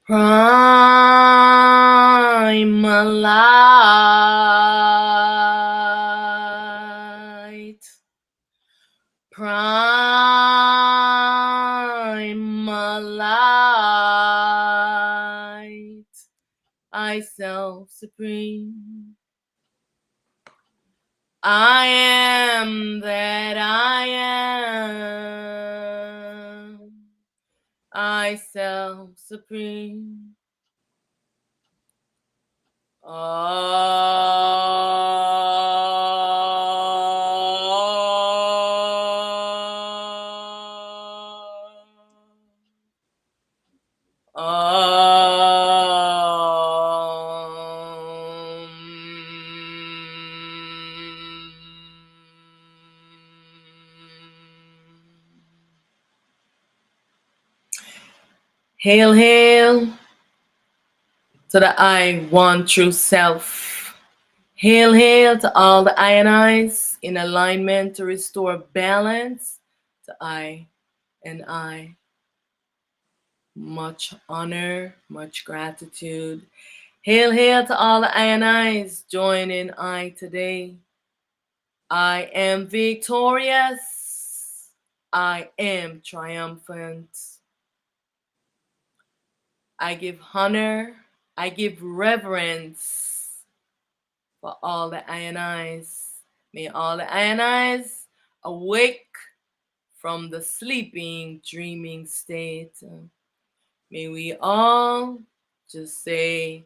Prime light. Prime light. I self supreme. I am that I am. I self supreme. Hail, hail to the I One True Self. Hail, hail to all the ionize in alignment to restore balance to I and I. Much honor, much gratitude. Hail, hail to all the ionize joining I today. I am victorious. I am triumphant. I give honor. I give reverence for all the ionize. May all the ionize awake from the sleeping, dreaming state. May we all just say,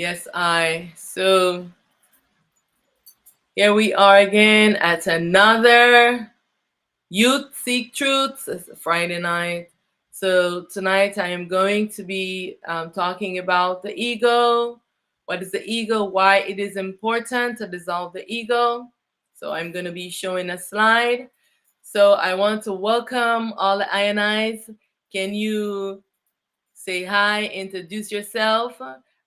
Yes, I. So here we are again at another Youth Seek Truths. It's a Friday night. So tonight I am going to be talking about the ego. What is the ego? Why it is important to dissolve the ego. So I'm going to be showing a slide. So I want to welcome all the ionize. Can you say hi, introduce yourself?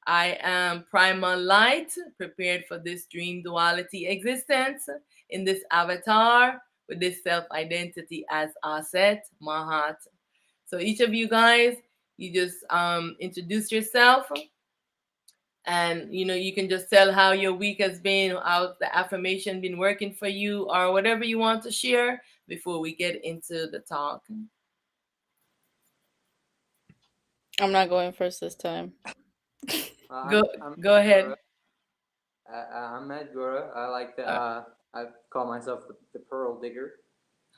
I am Primal Light, prepared for this dream duality existence in this avatar with this self identity as Auset Mahat. So each of you guys, you just introduce yourself, and you can just tell how your week has been, how the affirmation been working for you, or whatever you want to share before we get into the talk. I'm not going first this time. Go I'm go ahead. I'm Matt Gura. Uh, I call myself the Pearl Digger,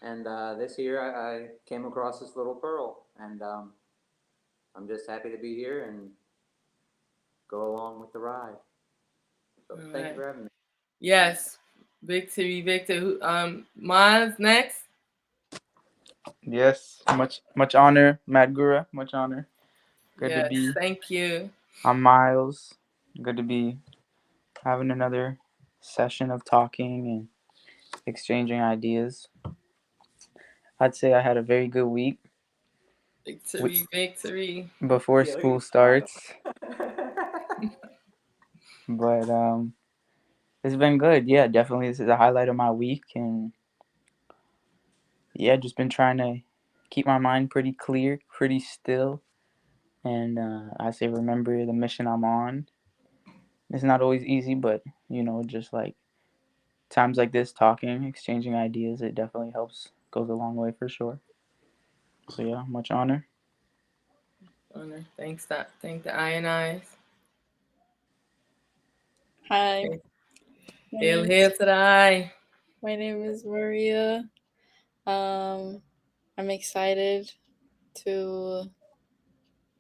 and this year I came across this little pearl, and I'm just happy to be here and go along with the ride. So all thank you right. for having me. Yes, victory, victor. Miles next. Yes, much honor, Matt Gura. Much honor. Good to Yes, be. thank you. I'm Miles. Good to be having another session of talking and exchanging ideas. I'd say I had a very good week Victory, victory. before Yeah, look at school the smile. starts, but it's been good. Yeah, definitely this is a highlight of my week, and yeah, just been trying to keep my mind pretty clear, pretty still, and I say remember the mission I'm on. It's not always easy, but just like times like this, talking, exchanging ideas, it definitely helps. Goes a long way for sure. So yeah, much honor. Honor. Thank the INIs. Hi, Okay. my Hail, name hail is to the I. my name is Maria. Um, I'm excited to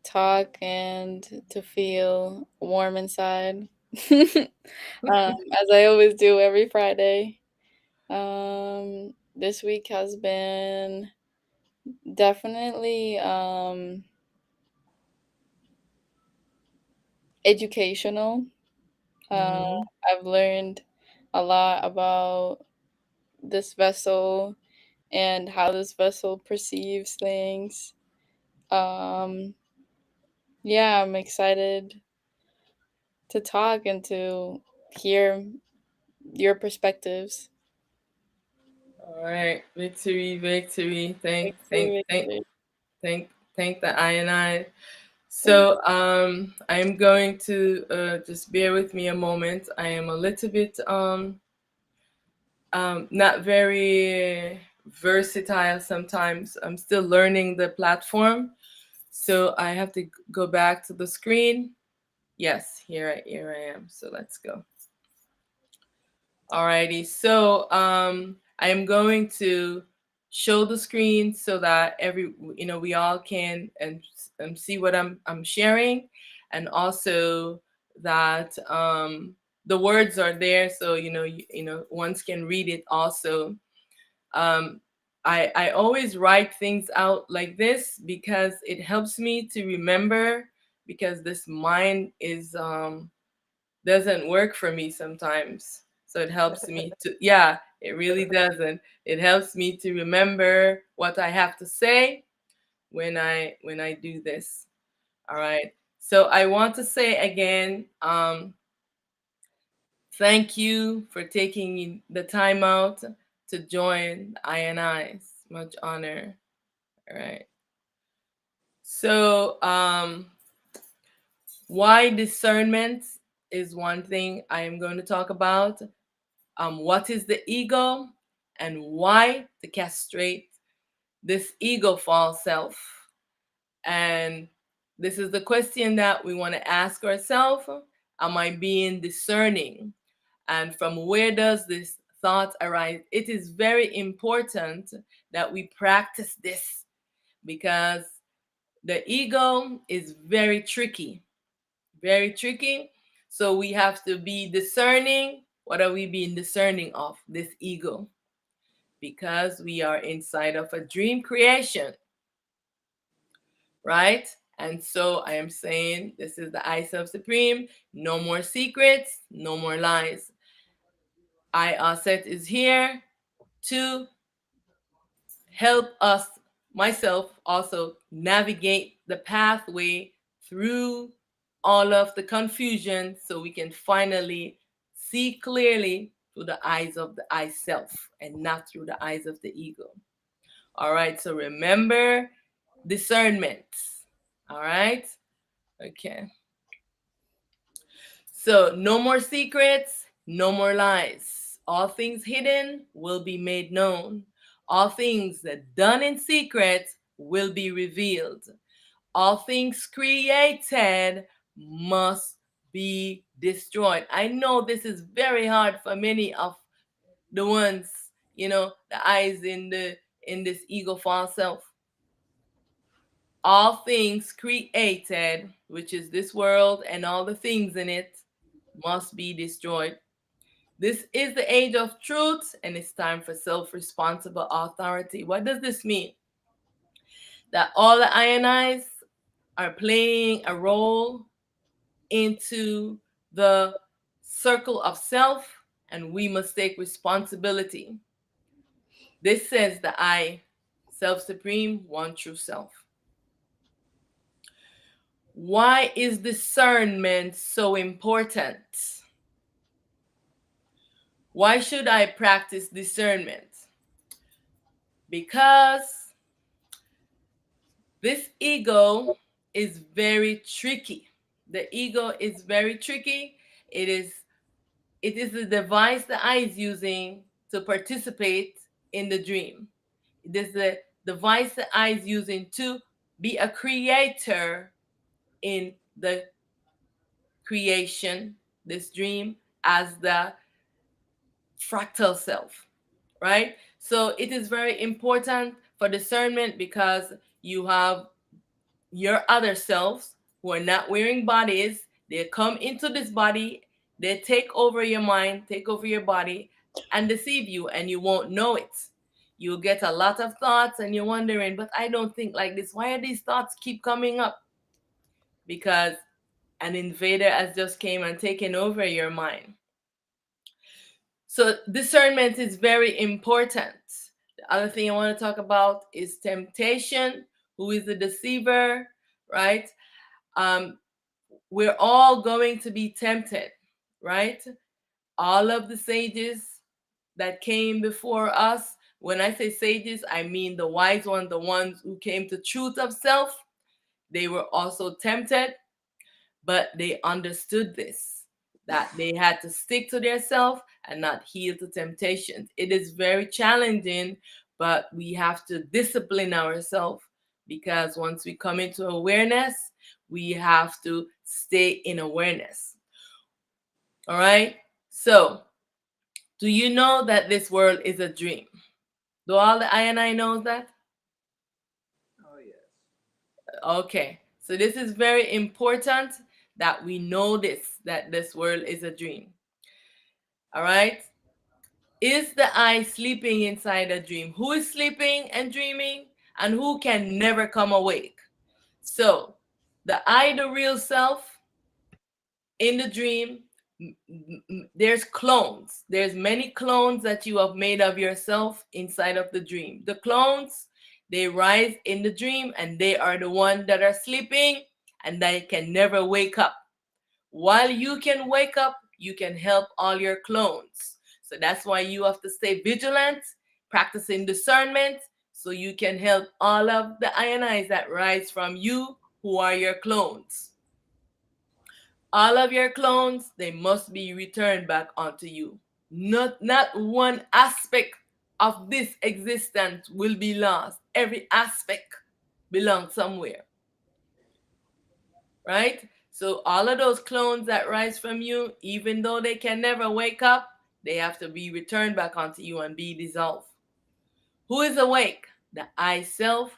talk and to feel warm inside, as I always do every Friday. This week has been definitely educational. Uh, Mm-hmm. I've learned a lot about this vessel and how this vessel perceives things. Um, yeah, I'm excited to talk and to hear your perspectives. All right, victory, victory. Victory, victory. Thank the INI. So I'm going to just bear with me a moment. I am a little bit not very versatile sometimes. I'm still learning the platform, so I have to go back to the screen. Yes, here I am. So let's go. Alrighty, so I am going to show the screen so that we all can and see what I'm sharing, and also that the words are there, so ones can read it also. Um, I always write things out like this because it helps me to remember, because this mind is doesn't work for me sometimes. So it helps me to, yeah, it really doesn't. It helps me to remember what I have to say when I do this. All right. So I want to say again, thank you for taking the time out to join the INIs. Much honor. All right. So why discernment is one thing I am going to talk about. What is the ego and why to castrate this ego false self? And this is the question that we want to ask ourselves. Am I being discerning? And from where does this thought arise? It is very important that we practice this, because the ego is very tricky, very tricky. So we have to be discerning. What are we being discerning of? This ego, because we are inside of a dream creation, right? And so I am saying this is the I Self Supreme. No more secrets, no more lies. I Auset is here to help us, myself, also navigate the pathway through all of the confusion so we can finally see clearly through the eyes of the I self and not through the eyes of the ego. All right, so remember discernment. All right, okay. So no more secrets, no more lies. All things hidden will be made known. All things that done in secret will be revealed. All things created must be destroyed. I know this is very hard for many of the ones, the eyes in this ego false self. All things created, which is this world and all the things in it, must be destroyed. This is the age of truth, and it's time for self responsible authority. What does this mean? That all the INIs are playing a role into the circle of self, and we must take responsibility. This says the I, Self Supreme, One True Self. Why is discernment so important? Why should I practice discernment? Because this ego is very tricky. The ego is very tricky. It is it is the device the I is using to participate in the dream. It is the device the I is using to be a creator in the creation, this dream, as the fractal self, right? So it is very important for discernment, because you have your other selves who are not wearing bodies. They come into this body, they take over your mind, take over your body, and deceive you, and you won't know it. You'll get a lot of thoughts, and you're wondering, but I don't think like this. Why are these thoughts keep coming up? Because An invader has just came and taken over your mind. So discernment is very important. The other thing I want to talk about is temptation. Who is the deceiver, right? Um, we're all going to be tempted, right? All of the sages that came before us. When I say sages, I mean the wise ones, the ones who came to truth of self. They were also tempted, but they understood this, that they had to stick to their self and not yield to temptations. It is very challenging, but we have to discipline ourselves, because once we come into awareness, we have to stay in awareness. All right. So, do you know that this world is a dream? Do all the I and I knows that? Oh yes. Okay. So this is very important that we know this, that this world is a dream. All right. Is the I sleeping inside a dream? Who is sleeping and dreaming, and who can never come awake? So, the I, the real self, in the dream, there's clones. There's many clones that you have made of yourself inside of the dream. The clones, they rise in the dream, and they are the ones that are sleeping and they can never wake up. While you can wake up, you can help all your clones. So that's why you have to stay vigilant, practicing discernment, so you can help all of the ionize that rise from you, who are your clones. All of your clones, they must be returned back onto you. Not one aspect of this existence will be lost. Every aspect belongs somewhere, right? So all of those clones that rise from you, even though they can never wake up, they have to be returned back onto you and be dissolved. Who is awake? The I self,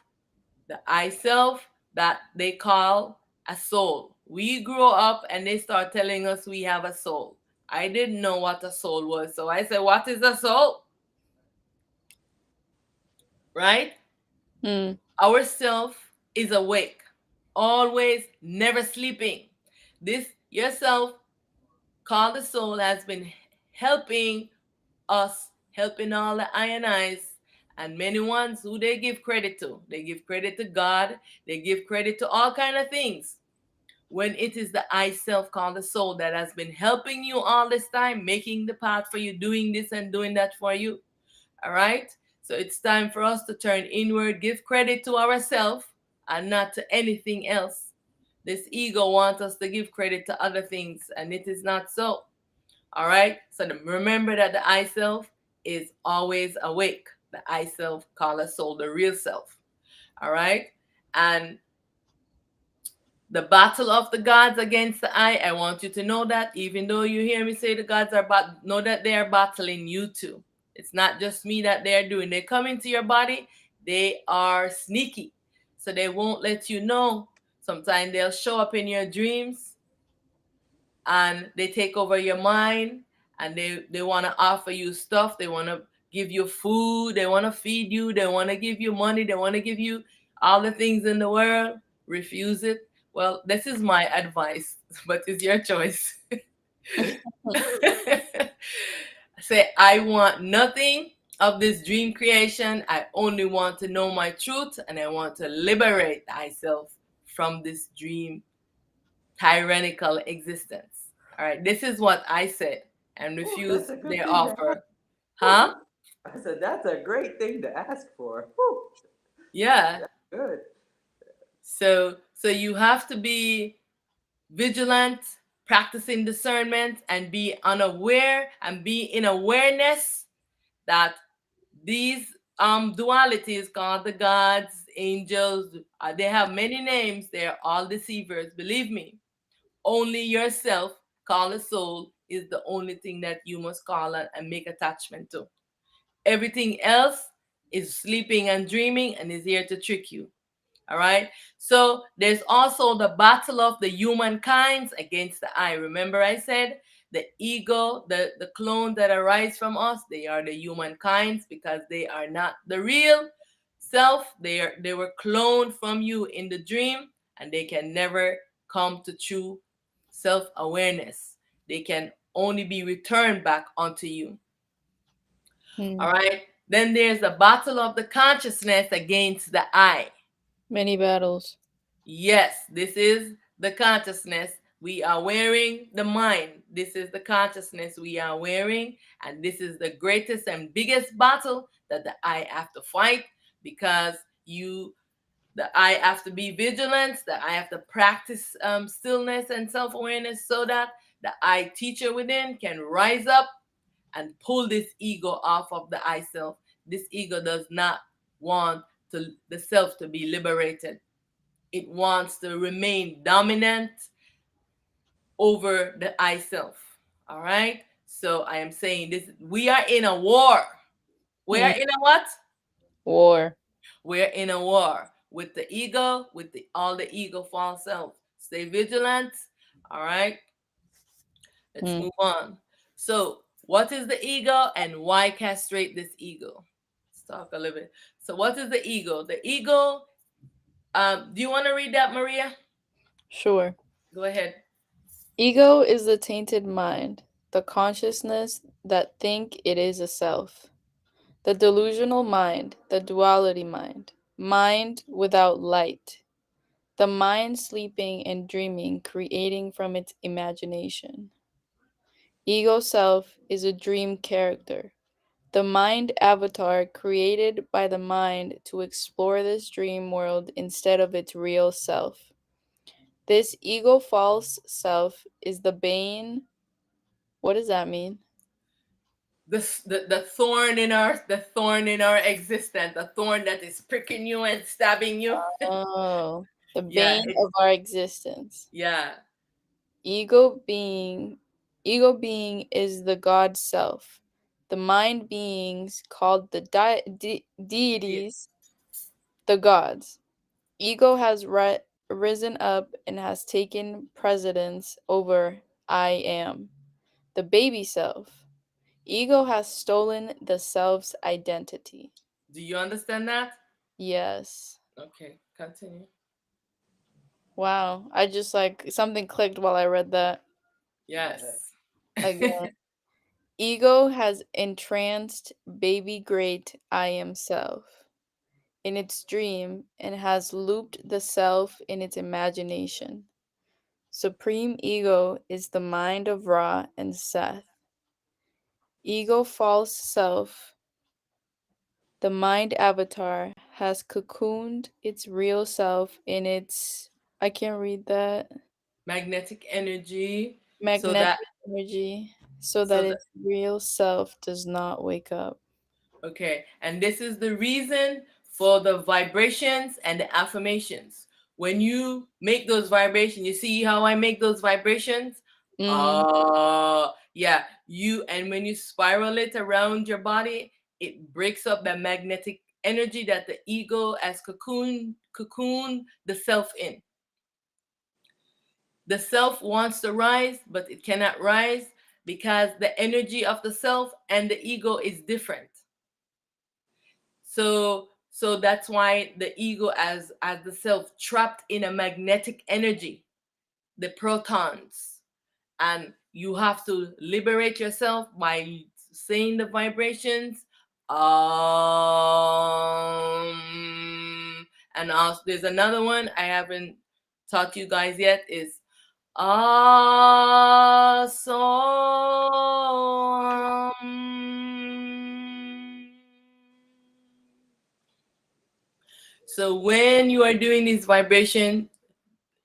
the I self that they call a soul. We grow up and they start telling us we have a soul. I didn't know what a soul was, so I said, what is a soul? Right? Mm. Our self is awake, always, never sleeping. This yourself called the soul has been helping us, helping all the ionize, and many ones who they give credit to. They give credit to God, they give credit to all kind of things. When it is the I self called the soul that has been helping you all this time, making the path for you, doing this and doing that for you. All right. So it's time for us to turn inward, give credit to ourselves and not to anything else. This ego wants us to give credit to other things, and it is not so. All right. So remember that the I self is always awake. The I self, call a soul, the real self. All right. And the battle of the gods against the I want you to know that, even though you hear me say the gods are know that they are battling you too. It's not just me that they're doing. They come into your body, they are sneaky. So they won't let you know. Sometimes they'll show up in your dreams and they take over your mind, and they want to offer you stuff. They want to give you food, they want to feed you, they want to give you money, they want to give you all the things in the world. Refuse it. Well, this is my advice, but it's your choice. Say, I want nothing of this dream creation. I only want to know my truth, and I want to liberate myself from this dream tyrannical existence. All right, this is what I said and Whew, that's refused a good their thing to ask. offer. Huh? Whew. I said that's a great thing to ask for. Whew. Yeah. That's good. So you have to be vigilant, practicing discernment, and be unaware and be in awareness that these dualities called the gods, angels, they have many names. They're all deceivers. Believe me. Only yourself, call a soul, is the only thing that you must call and make attachment to. Everything else is sleeping and dreaming and is here to trick you. All right. So there's also the battle of the humankinds against the I. Remember, I said the ego, the clone that arise from us, they are the humankinds because they are not the real self. They were cloned from you in the dream, and they can never come to true self-awareness. They can only be returned back onto you. Hmm. All right. Then there's the battle of the consciousness against the I. Many battles. Yes, this is the consciousness. We are wearing the mind. This is the consciousness we are wearing. And this is the greatest and biggest battle that the I have to fight, because the I have to be vigilant, the I have to practice stillness and self awareness so that the I teacher within can rise up and pull this ego off of the I self. This ego does not want the self to be liberated. It wants to remain dominant over the I self. All right. So I am saying this: we are in a war. We Hmm. are in a what? War. We're in a war with the ego, with all the ego false self. Stay vigilant. All right. Let's Hmm. move on. So, what is the ego and why castrate this ego? Let's talk a little bit. So, what is the ego? The ego, do you want to read that, Maria? Sure. Go ahead. Ego is the tainted mind, the consciousness that think it is a self. The delusional mind, the duality mind, mind without light, the mind sleeping and dreaming, creating from its imagination. Ego self is a dream character, the mind avatar created by the mind to explore this dream world instead of its real self. This ego false self is the bane. What does that mean? The thorn in our existence, the thorn that is pricking you and stabbing you. Oh, the Yeah, bane it's of our existence. yeah. Ego being ego being is the God self. The mind beings called the Yeah. deities, the gods. Ego has risen up and has taken precedence over I am, the baby self. Ego has stolen the self's identity. Do you understand that? Yes. Okay, continue. Wow. I just like something clicked while I read that Yes. again. Ego has entranced baby great I am self in its dream and has looped the self in its imagination. Supreme ego is the mind of Ra and Seth. Ego false self, the mind avatar, has cocooned its real self in its, I can't read that, Magnetic energy, so magnetic that energy so that so that its real self does not wake up. okay, and this is the reason for the vibrations and the affirmations. When you make those vibrations, you see how I make those vibrations? Mm-hmm. Yeah, you and when you spiral it around your body, it breaks up that magnetic energy that the ego as cocoon the self in. The self wants to rise, but it cannot rise because the energy of the self and the ego is different. So that's why the ego as the self trapped in a magnetic energy, the protons, and you have to liberate yourself by saying the vibrations. And also there's another one I haven't taught you guys yet is awesome. So when you are doing this vibration,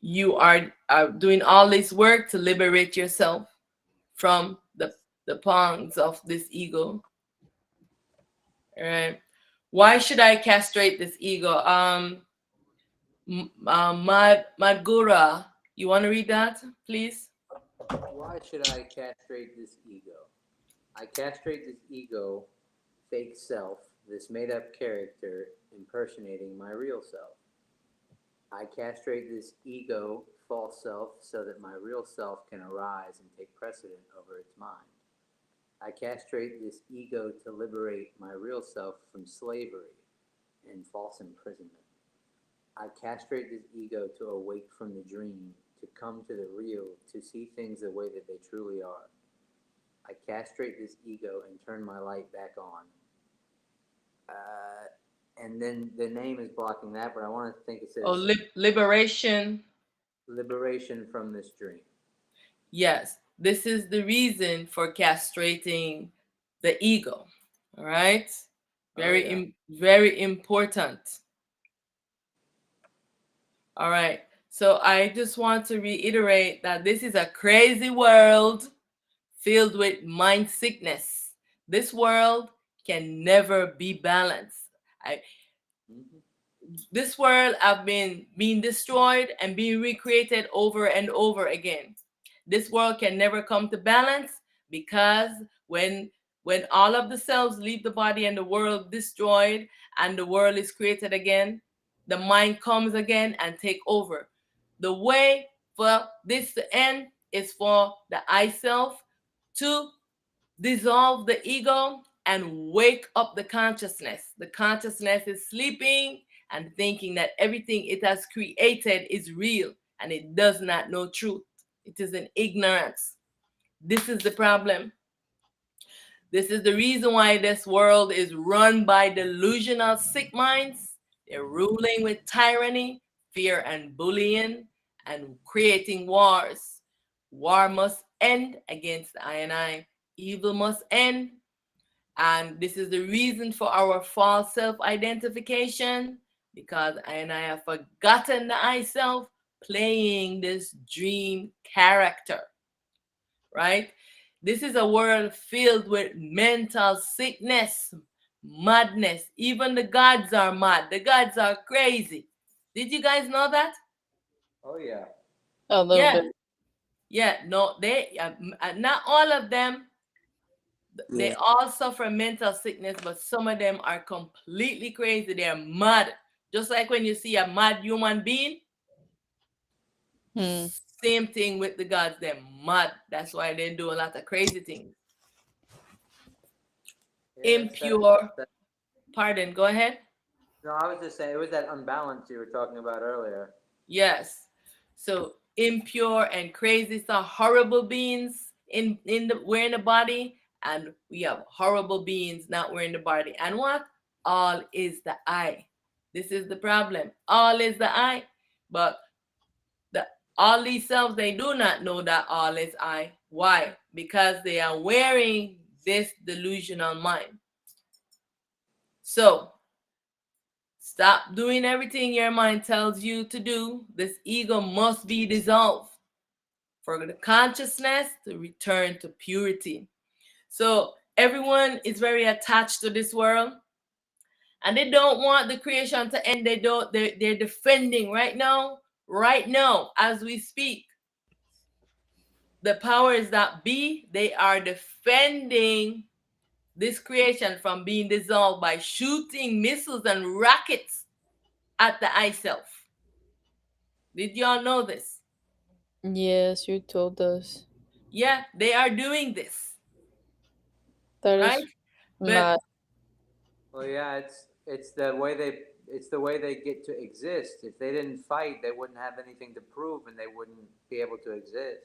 you are doing all this work to liberate yourself from the pangs of this ego. All right. Why should I castrate this ego? Madgura, you want to read that, please? Why should I castrate this ego? I castrate this ego, fake self, this made up character impersonating my real self. I castrate this ego, false self, so that my real self can arise and take precedent over its mind. I castrate this ego to liberate my real self from slavery and false imprisonment. I castrate this ego to awake from the dream, to come to the real, to see things the way that they truly are. I castrate this ego and turn my light back on. And then the name is blocking that, but I want to think it Oh, says liberation. liberation from this dream. Yes, this is the reason for castrating the ego. All right, Oh yeah. very important. All right, so I just want to reiterate that this is a crazy world filled with mind sickness. This world can never be balanced. I, Mm-hmm. this world have been being destroyed and being recreated over and over again. This world can never come to balance because when when all of the cells leave the body and the world destroyed and the world is created again, the mind comes again and take over. The way for this to end is for the I self to dissolve the ego and wake up the consciousness. The consciousness is sleeping and thinking that everything it has created is real and it does not know truth. It is in ignorance. This is the problem. This is the reason why this world is run by delusional sick minds. They're ruling with tyranny, fear, and bullying, and creating wars. War must end against I and I. Evil must end. And this is the reason for our false self identification because I and I have forgotten the I self playing this dream character, right? This is a world filled with mental sickness, madness. Even the gods are mad. The gods are crazy. Did you guys know that? Oh yeah. A little Yeah, bit. yeah. No, not all of them. They Yeah. all suffer mental sickness, but some of them are completely crazy. They're mad. Just like when you see a mad human being, Hmm. same thing with the gods. They're mad. That's why they do a lot of crazy things. Yeah, it's Impure. that. Pardon, go ahead. No, I was just saying it was that unbalance you were talking about earlier. Yes. So impure and crazy are horrible beings in the wearing the body, and we have horrible beings not wearing the body. And what? All is the I. This is the problem. All is the I. But the all these selves they do not know that all is I. Why? Because they are wearing this delusional mind. So stop doing everything your mind tells you to do. This ego must be dissolved for the consciousness to return to purity. So everyone is very attached to this world and they don't want the creation to end. They're defending right now as we speak. The powers that be, they are defending this creation from being dissolved by shooting missiles and rockets at the I self. Did y'all know this? Yes, you told us. Yeah, they are doing this, That right? is But mad. Well, yeah, it's the way they get to exist. If they didn't fight, they wouldn't have anything to prove, and they wouldn't be able to exist.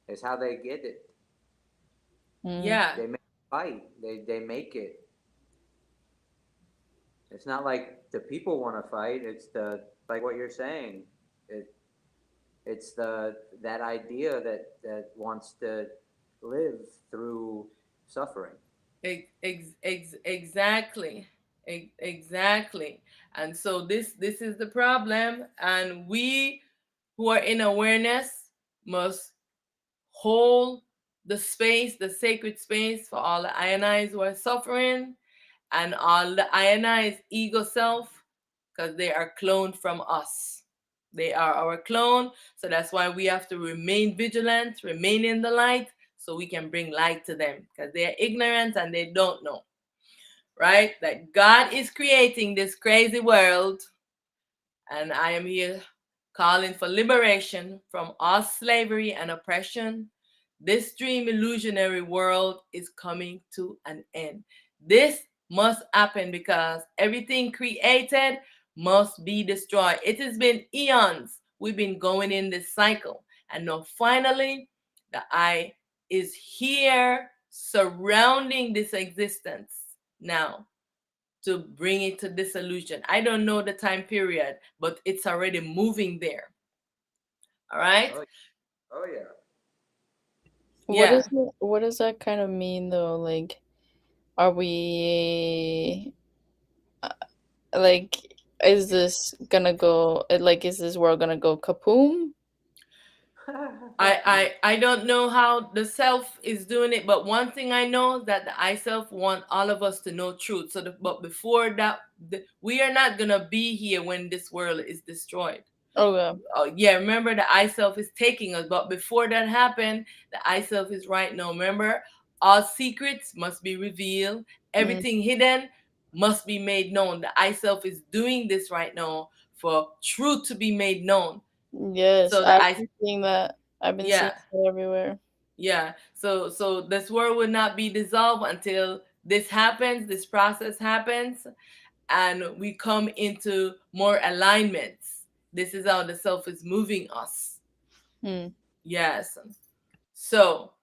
It's how they get it. Mm. yeah, They make it fight. They make it. It's not like the people want to fight. It's the like what you're saying. It it's the that idea that wants to live through suffering. exactly. Exactly. And so this is the problem. And we who are in awareness must hold the space, the sacred space for all the ionized who are suffering and all the ionized ego self, because they are cloned from us. They are our clone. So that's why we have to remain vigilant, remain in the light, so we can bring light to them because they are ignorant and they don't know, right? That God is creating this crazy world, and I am here calling for liberation from all slavery and oppression. This dream illusionary world is coming to an end. This must happen because everything created must be destroyed. It has been eons we've been going in this cycle, And now finally, the I is here surrounding this existence now to bring it to dissolution. I don't know the time period, but it's already moving there. All right? Oh, oh yeah. Yeah. What does that kind of mean though? Like, are we like, is this gonna go like, is this world gonna go kapoom? I don't know how the self is doing it, but one thing I know that the I self want all of us to know truth. But before that, we are not gonna be here when this world is destroyed. Okay. Oh yeah, remember the I self is taking us, but before that happened, the I self is right now. Remember, all secrets must be revealed. Mm. Everything hidden must be made known. The I self is doing this right now for truth to be made known. Yes, So the I've I been seeing that. I've been seeing yeah. it everywhere. Yeah. So this world will not be dissolved until this happens, this process happens, and we come into more alignments. This is how the self is moving us. Hmm. Yes. So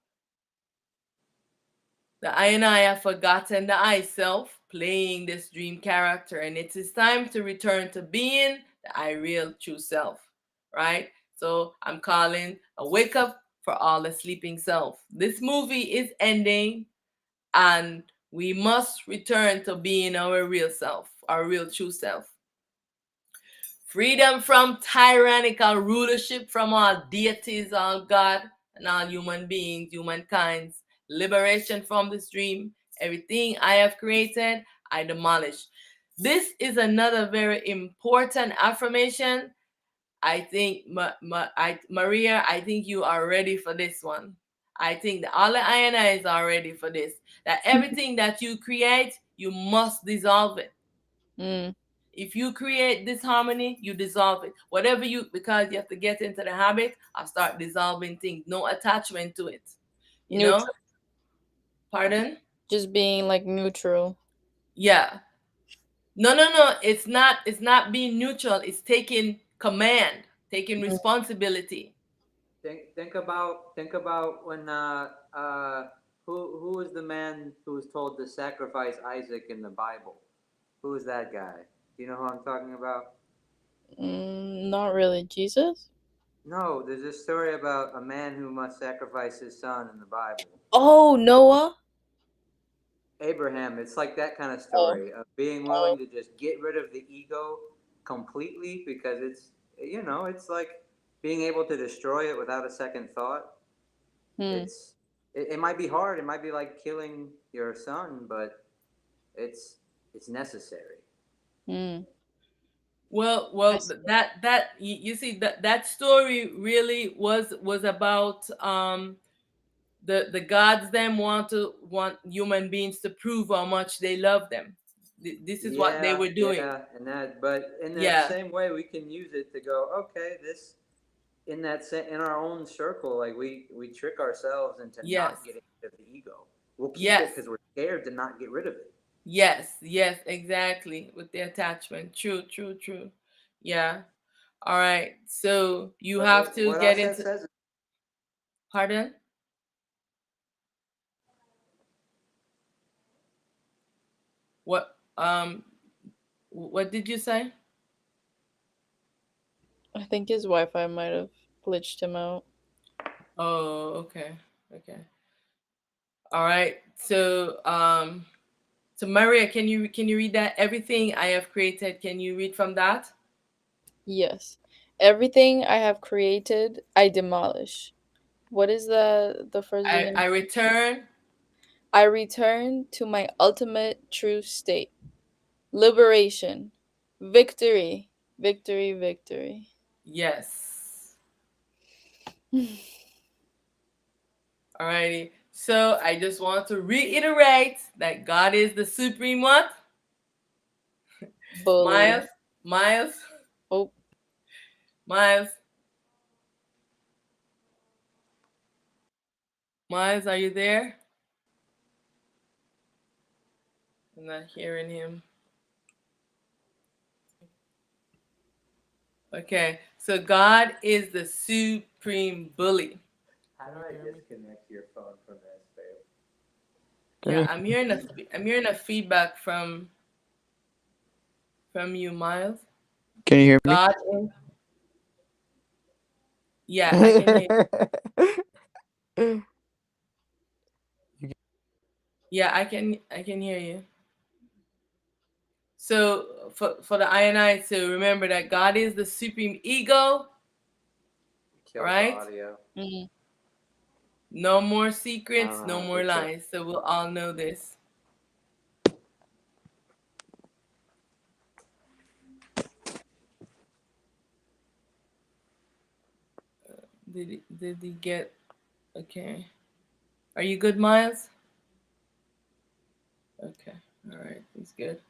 the I and I have forgotten the I self playing this dream character, and it is time to return to being the I real true self. Right? So I'm calling a wake up for all the sleeping self. This movie is ending, and we must return to being our real self, our real true self. Freedom from tyrannical rulership from all deities, all God, and all human beings, humankinds. Liberation from this dream. Everything I have created, I demolish. This is another very important affirmation. I think, Maria, I think you are ready for this one. I think that all the INIs are ready for this. That everything that you create, you must dissolve it. Mm. If you create disharmony, you dissolve it. Whatever you, because you have to get into the habit of start dissolving things. No attachment to it. You know? Neutral. Pardon? Just being like neutral. Yeah. No, no, no. It's not being neutral. It's taking command, taking Mm. responsibility. Think about when who was the man who was told to sacrifice Isaac in the Bible? Who was that guy? Do you know who I'm talking about? Not really. Jesus? No, there's a story about a man who must sacrifice his son in the Bible. Oh, Noah? Abraham, it's like that kind of Oh. story of being willing Oh. to just get rid of the ego completely because it's like being able to destroy it without a second thought. Hmm. It might be hard. It might be like killing your son, but it's it's necessary. Hmm. I Well, see. that you see that story really was about the gods them want human beings to prove how much they love them. This is what they Yeah, were doing. yeah, and that. But in that Yeah. same way, we can use it to go. Okay, this in our own circle, like we trick ourselves into Yes. not getting rid of the ego. We'll keep it Yes. because we're scared to not get rid of it. Yes. Yes. Exactly. With the attachment. True. True. True. Yeah. All right. So you But have what to what get Auset into. says, Pardon. What? What did you say? I think his Wi-Fi might have glitched him out. Oh. Okay. Okay. All right. So Maria, can you read that? Everything I have created. Can you read from that? Yes. Everything I have created, I demolish. What is the first I beginning? return. I return to my ultimate true state. Liberation. Victory. Victory, victory. Yes. Alrighty. So I just want to reiterate that God is the supreme what? Bully. Miles. Miles. Oh, Miles. Miles, are you there? I'm not hearing him. Okay. So God is the supreme bully. How do I disconnect your phone from this, babe? Yeah, Can I'm hearing a feedback from you, Miles. you hear me? God, yeah, I can hear. You Yeah, I can hear you. So for the I and I to remember that God is the supreme ego, Killed the right? audio. Mm. No more I don't secrets, know no how to more fix it. lies. So we'll all know this. Did he get okay? Are you good, Miles? Okay, all right, he's good.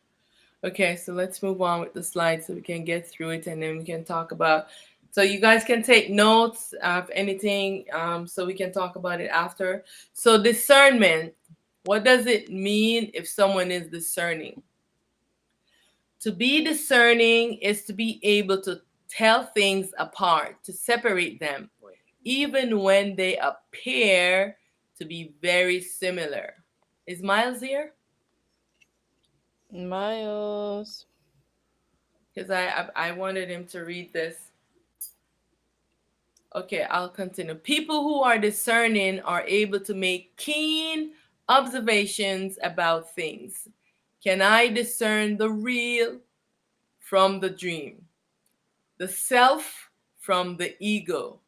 Okay, so let's move on with the slides so we can get through it and then we can talk about. So you guys can take notes of anything, so we can talk about it after. So discernment, what does it mean if someone is discerning? To be discerning is to be able to tell things apart, to separate them, Wait. even when they appear to be very similar. Is Miles here? Miles. Because I wanted him to read this. Okay, I'll continue. People who are discerning are able to make keen observations about things. Can I discern the real from the dream, the self from the ego?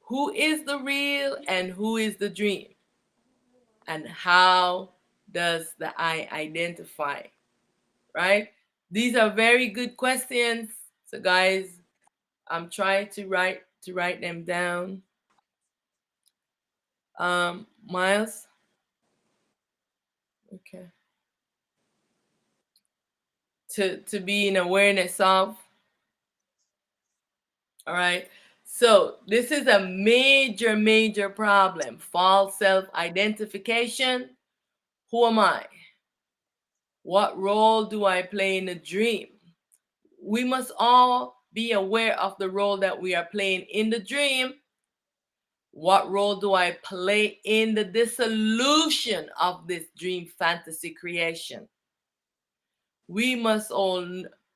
Who is the real and who is the dream? And how does the I identify? Right? These are very good questions. So guys, I'm trying to write them down. Miles. Okay. To be in awareness of. All right. So this is a major problem. False self-identification. Who am I? What role do I play in a dream? We must all be aware of the role that we are playing in the dream. What role do I play in the dissolution of this dream fantasy creation? We must all,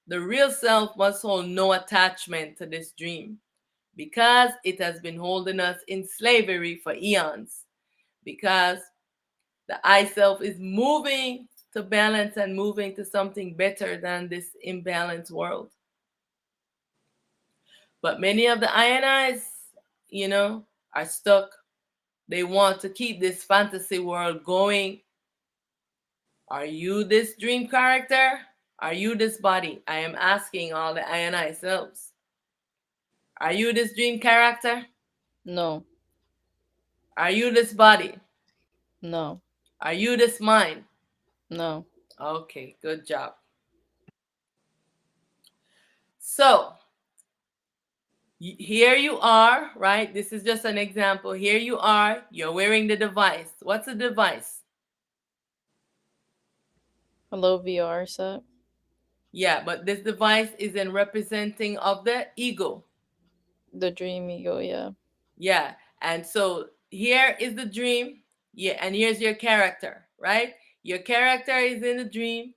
the real self must hold no attachment to this dream because it has been holding us in slavery for eons. Because the I self is moving to balance and moving to something better than this imbalanced world. But many of the INIs, you know, are stuck. They want to keep this fantasy world going. Are you this dream character? Are you this body? I am asking all the INI selves. Are you this dream character? No. Are you this body? No. Are you this mind? No. Okay, good job. So, here you are, right? This is just an example. Here you are, you're wearing the device. What's the device? Hello, VR set. Yeah, but this device is in representing of the ego. The dream ego, yeah. Yeah. And so here is the dream. Yeah, and here's your character, right? Your character is in the dream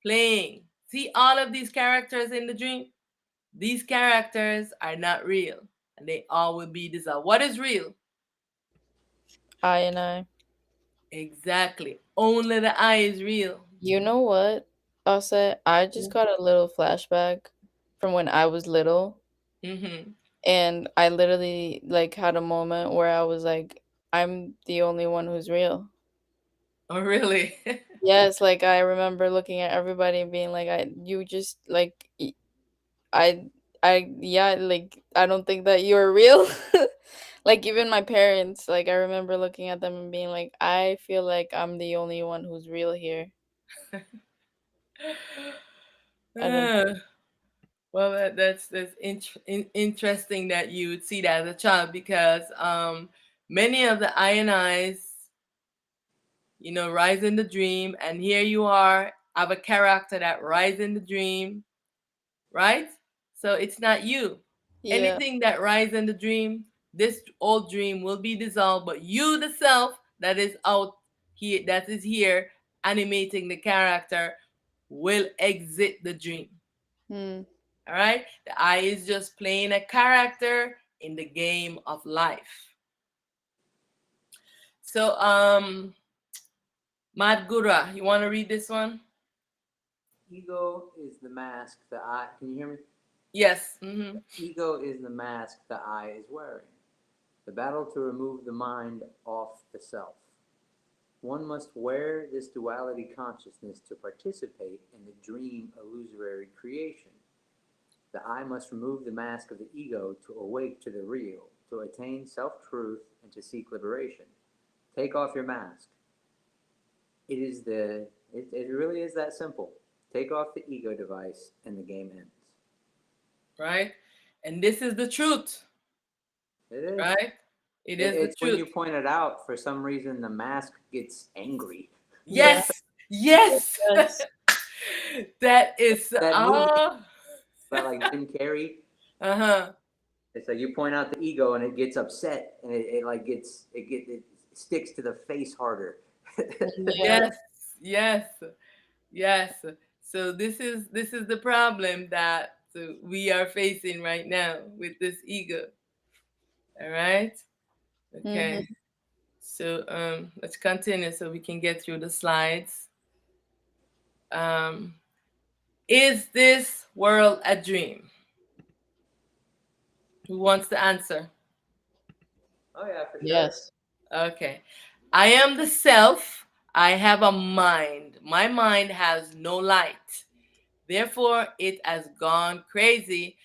playing. See all of these characters in the dream? These characters are not real. And they all will be dissolved. What is real? I and I. Exactly. Only the I is real. You know what, Auset? I just got a little flashback from when I was little, Mm-hmm. and I literally like had a moment where I was like, I'm the only one who's real. Oh, really? Yes, like I remember looking at everybody and being like, you just like, I, yeah, like I don't think that you're real. Like even my parents, like I remember looking at them and being like, I feel like I'm the only one who's real here. I don't Uh, well, interesting that you would see that as a child because many of the INIs, you know, rise in the dream, and here you are, have a character that rise in the dream, right? So it's not you. Yeah. Anything that rise in the dream, this old dream will be dissolved, but you, the self that is out here, that is here animating the character, will exit the dream. Mm. All right? The I is just playing a character in the game of life. So, Madgura, you want to read this one? Ego is the mask the eye. Can you hear me? Yes. Mm-hmm. Ego is the mask the eye is wearing. The battle to remove the mind off the self. One must wear this duality consciousness to participate in the dream illusory creation. The I must remove the mask of the ego to awake to the real, to attain self-truth, and to seek liberation. Take off your mask. It really is that simple. Take off the ego device and the game ends. Right? And this is the truth, It is. right? It is the It's when you truth. point it out, for some reason, the mask gets angry. Yeah. Yes. Yes. Yes. That is That movie about like Jim Carrey, uh-huh. it's like you point out the ego and it gets upset and it sticks to the face harder. Yeah. Yes. Yes. Yes. So this is the problem that we are facing right now with this ego. All right? Okay. Mm-hmm. So let's continue so we can get through the slides. Um is this world a dream? Who wants to answer? Oh yeah, for sure. Yes. Okay. I am the self. I have a mind. My mind has no light. Therefore, it has gone crazy.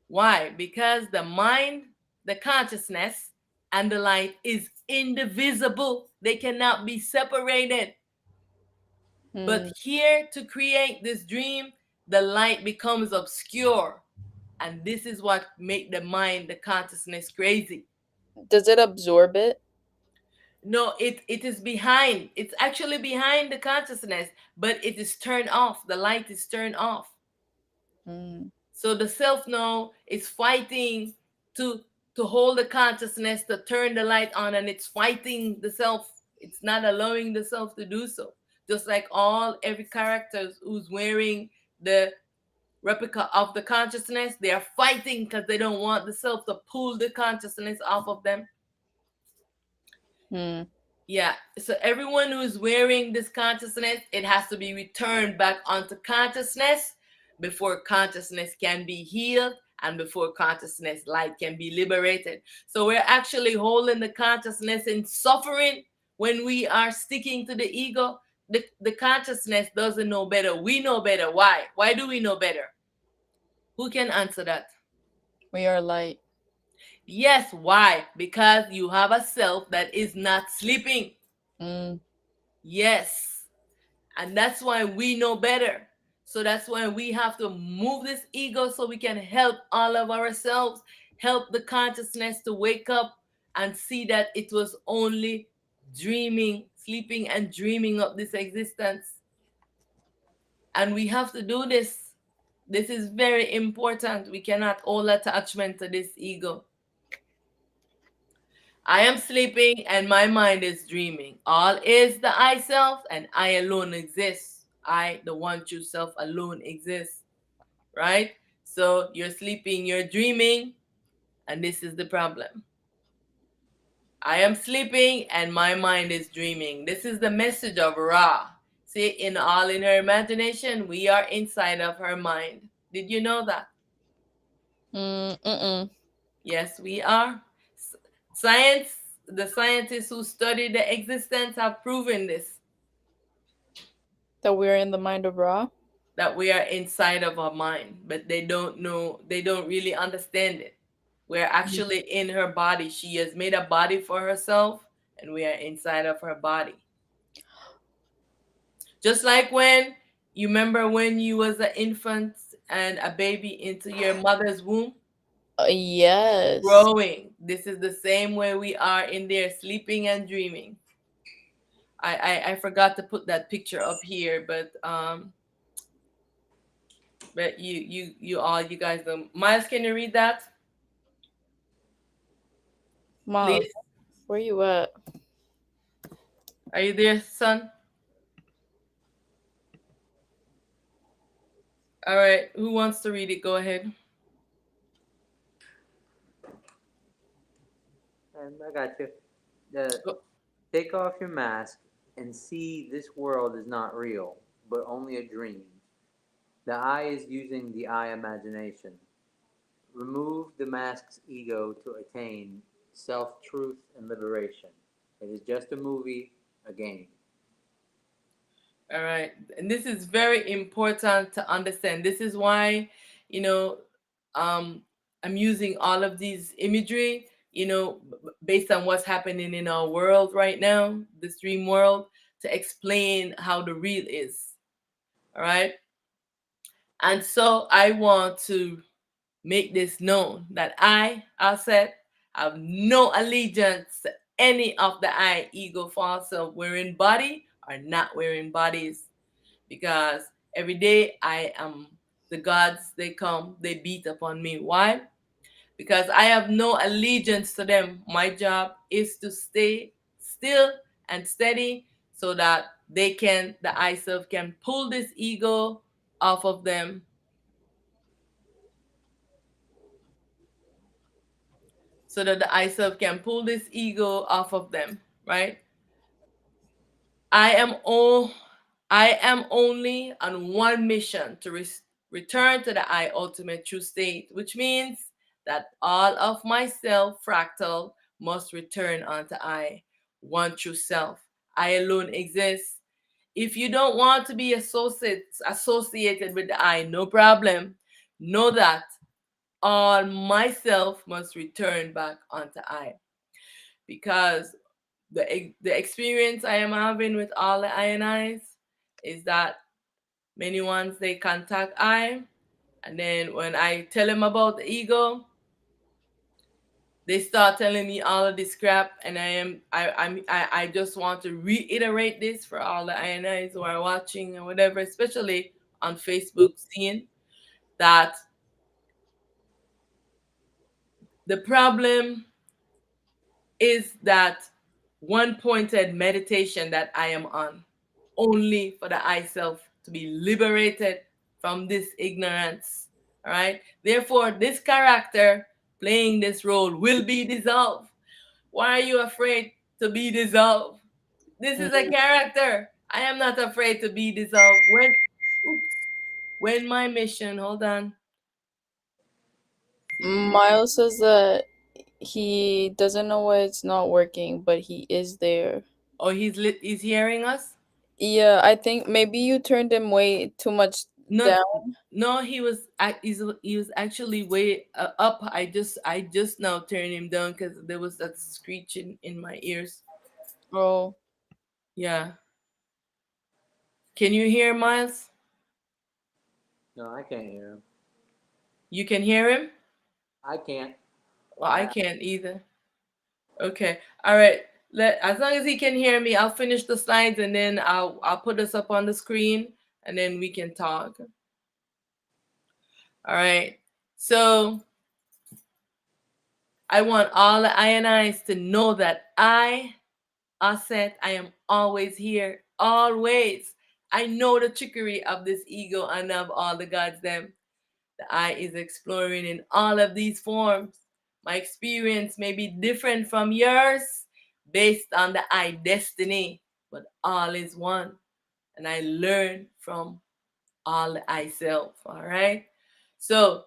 Why? Because the mind, the consciousness, and the light is indivisible. They cannot be separated. But Mm. here to create this dream, the light becomes obscure. And this is what make the mind, the consciousness crazy. Does it absorb it? No, it is behind. It's actually behind the consciousness, but it is turned off. The light is turned off. Mm. So the self now is fighting to to hold the consciousness to turn the light on, and it's fighting the self. It's not allowing the self to do so. Just like every character who's wearing the replica of the consciousness, they are fighting because they don't want the self to pull the consciousness off of them. Mm. Yeah. So everyone who is wearing this consciousness, it has to be returned back onto consciousness before consciousness can be healed and before consciousness light can be liberated. So we're actually holding the consciousness in suffering when we are sticking to the ego. The consciousness doesn't know better. We know better. Why? Why do we know better? Who can answer that? We are light. Yes, why? Because you have a self that is not sleeping. Mm. Yes. And that's why we know better. So that's why we have to move this ego so we can help all of ourselves, help the consciousness to wake up and see that it was only dreaming, sleeping and dreaming of this existence. And we have to do this. This is very important. We cannot hold attachment to this ego. I am sleeping and my mind is dreaming. All is the I self and I alone exists. I, the one true self alone exists. Right? So you're sleeping, you're dreaming, and this is the problem. I am sleeping and my mind is dreaming. This is the message of Ra. See, in her imagination, we are inside of her mind. Did you know that? Mm. Mm-mm. Yes, we are. Science, the scientists who study the existence have proven this, That we're in the mind of Ra. that we are inside of our mind, but they don't know, they don't really understand it. We're actually in her body. She has made a body for herself, and we are inside of her body. Just like when you remember when you was an infant and a baby into your mother's womb, Yes. growing. This is the same way we are in there, sleeping and dreaming. I forgot to put that picture up here, but you guys know. Miles, can you read that? Miles, please. where you at? Are you there, son? All right. Who wants to read it? Go ahead. And I got you. The Oh, Take off your mask and see this world is not real, but only a dream. The I is using the I imagination. Remove the mask's ego to attain self truth and liberation. It is just a movie, a game. all right. And this is very important to understand. This is why, you know, um, I'm using all of these imagery, based on what's happening in our world right now, this dream world, to explain how the real is. All right. And so I want to make this known that Auset, have no allegiance to any of the I ego false self wearing body or not wearing bodies, because every day I am the gods, they come, they beat upon me. Why? Because I have no allegiance to them. My job is to stay still and steady so that the I self can pull this ego off of them, so that the I self can pull this ego off of them, right? I am all I am only on one mission to return to the I ultimate true state, which means that all of myself fractal must return onto I, one true self. I alone exist. If you don't want to be associated with the I, no problem. Know that all myself must return back onto I, because the experience I am having with all the INIs is that many ones they contact I, and then when I tell them about the ego, they start telling me all of this crap, and I just want to reiterate this for all the INIs who are watching or whatever, especially on Facebook, seeing that the problem is that one pointed meditation that I am on, only for the I self to be liberated from this ignorance. All right. Therefore, this character playing this role will be dissolved. Why are you afraid to be dissolved? This is a character. I am not afraid to be dissolved. Oops, when my mission, hold on. See. Miles says that he doesn't know why it's not working, but he is there. Oh, he's hearing us? Yeah, I think maybe you turned him way too much No, down. no, he was actually way up. I just now turned him down because there was that screeching in my ears. Oh, Yeah, can you hear Miles? No, I can't hear him. You can hear him? I can't. Well, I I can't either. Okay, all right. As long as he can hear me, I'll finish the slides and then I'll put this up on the screen and then we can talk. All right. So I want all the INIs to know that Auset, I am always here, always. I know the trickery of this ego and of all the gods them. The I is exploring in all of these forms. My experience may be different from yours based on the I destiny, but all is one. And I learn from all the I self. All right. So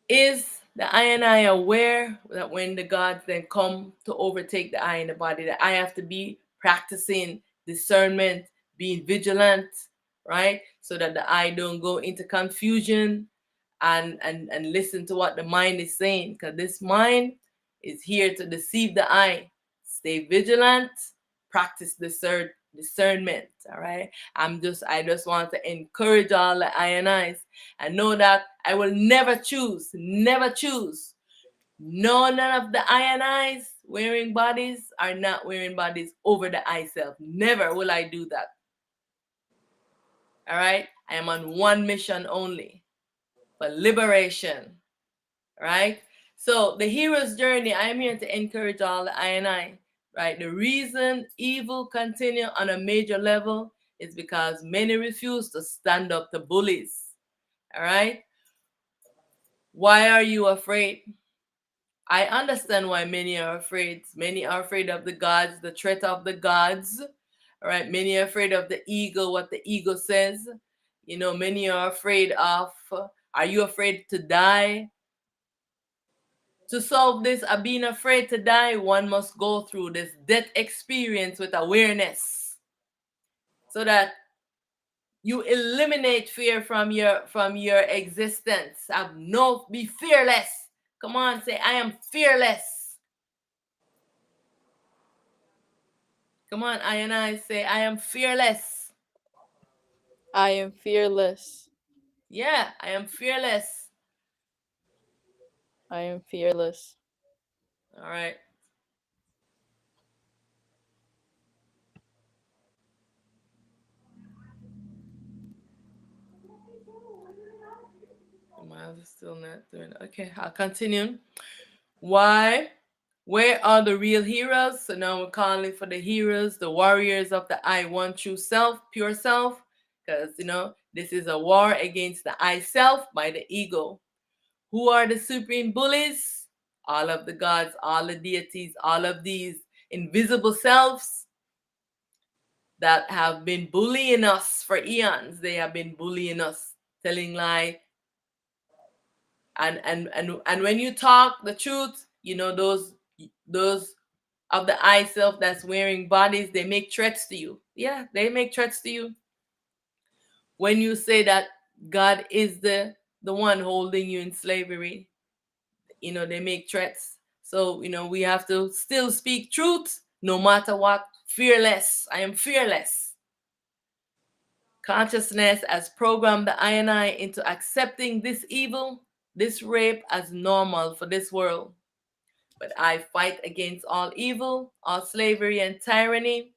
is the I and I aware that when the gods then come to overtake the I in the body, that I have to be practicing discernment, being vigilant, right? So that the I don't go into confusion and listen to what the mind is saying. Because this mind is here to deceive the I. Stay vigilant, practice discernment. All right. I just want to encourage all the I and I's and know that I will never choose. No, none of the I and I's wearing bodies are not wearing bodies over the I self. Never will I do that. All right. I am on one mission only, for liberation. Right. So the hero's journey, I am here to encourage all the I and I, right? The reason evil continue on a major level is because many refuse to stand up to bullies. All right? Why are you afraid? I understand why many are afraid. Many are afraid of the gods, the threat of the gods. All right? Many are afraid of the ego, what the ego says. You know, many are afraid of, are you afraid to die? To solve this, of being afraid to die, one must go through this death experience with awareness, so that you eliminate fear from your existence. Have no, be fearless. Come on, say I am fearless. Come on, I and I say I am fearless. I am fearless. Yeah, I am fearless. I am fearless. All right. Miles is still not doing it. Okay, I'll continue. Why? Where are the real heroes? So now we're calling for the heroes, the warriors of the I one true self, pure self. Because, this is a war against the I self by the ego. Who are the supreme bullies? All of the gods, all the deities, all of these invisible selves that have been bullying us for eons. They have been bullying us, telling lie, and when you talk the truth, those of the I self that's wearing bodies, they make threats to you. Yeah, they make threats to you. When you say that God is the one holding you in slavery, they make threats. So, we have to still speak truth no matter what. Fearless. I am fearless. Consciousness has programmed the I and I into accepting this evil, this rape as normal for this world. But I fight against all evil, all slavery and tyranny,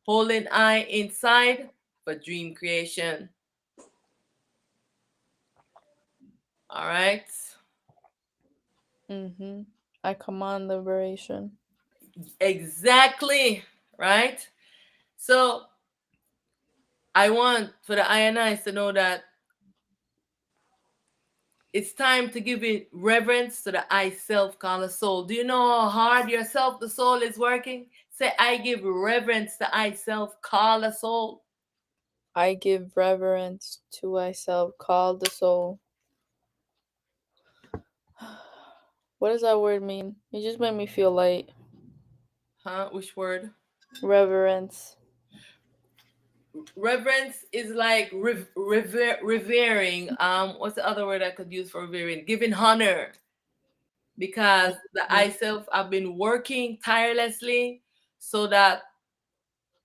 holding I inside for dream creation. All right. Mm-hmm. I command liberation. Exactly. Right. So I want for the INIs to know that it's time to give it reverence to the I self called the soul. Do you know how hard yourself, the soul, is working? Say, I give reverence to I self called the soul. I give reverence to myself, called the soul. What does that word mean? It just made me feel light. Huh? Which word? Reverence. Reverence is like revering. What's the other word I could use for revering? Giving honor. Because the I self have been working tirelessly so that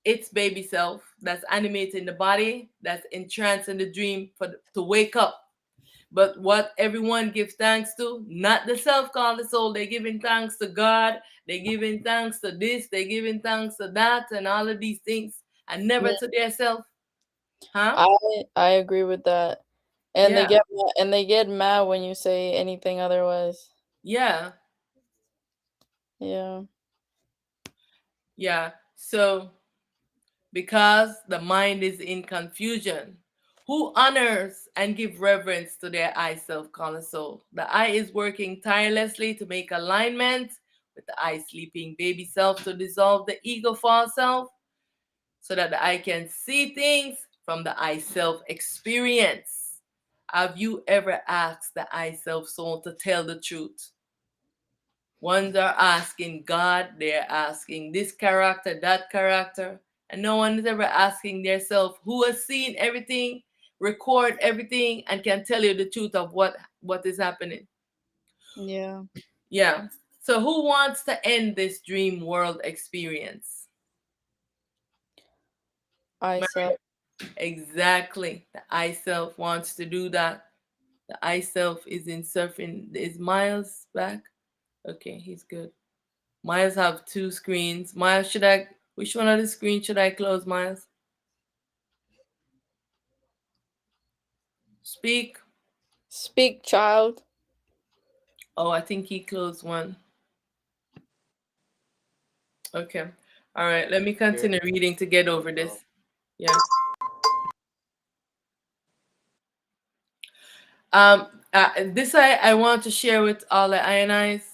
its baby self that's animating the body, that's entranced in the dream to wake up. But what everyone gives thanks to, not the self called the soul, they're giving thanks to God, they're giving thanks to this, they're giving thanks to that, and all of these things, and never Yeah, to their self. Huh? I agree with that. And Yeah, they get mad when you say anything otherwise. yeah, Yeah. yeah. So, because the mind is in confusion, who honors and give reverence to their I self called the soul? The I is working tirelessly to make alignment with the I sleeping baby self to dissolve the ego false self, so that I can see things from the I self experience. Have you ever asked the I self soul to tell the truth? Ones are asking God, they're asking this character, that character, and no one is ever asking themselves who has seen everything, record everything, and can tell you the truth of what is happening. Yeah. Yeah. So who wants to end this dream world experience? I self. Exactly. The I self wants to do that. The I self is in surfing. Is Miles back? Okay, he's good. Miles have two screens. Miles, which one of the screens should I close, Miles? Speak. Speak, child. Oh, I think he closed one. Okay. All right. Let me Here. continue reading to get over Oh. this. Yeah. Um. This I want to share with all the ionized.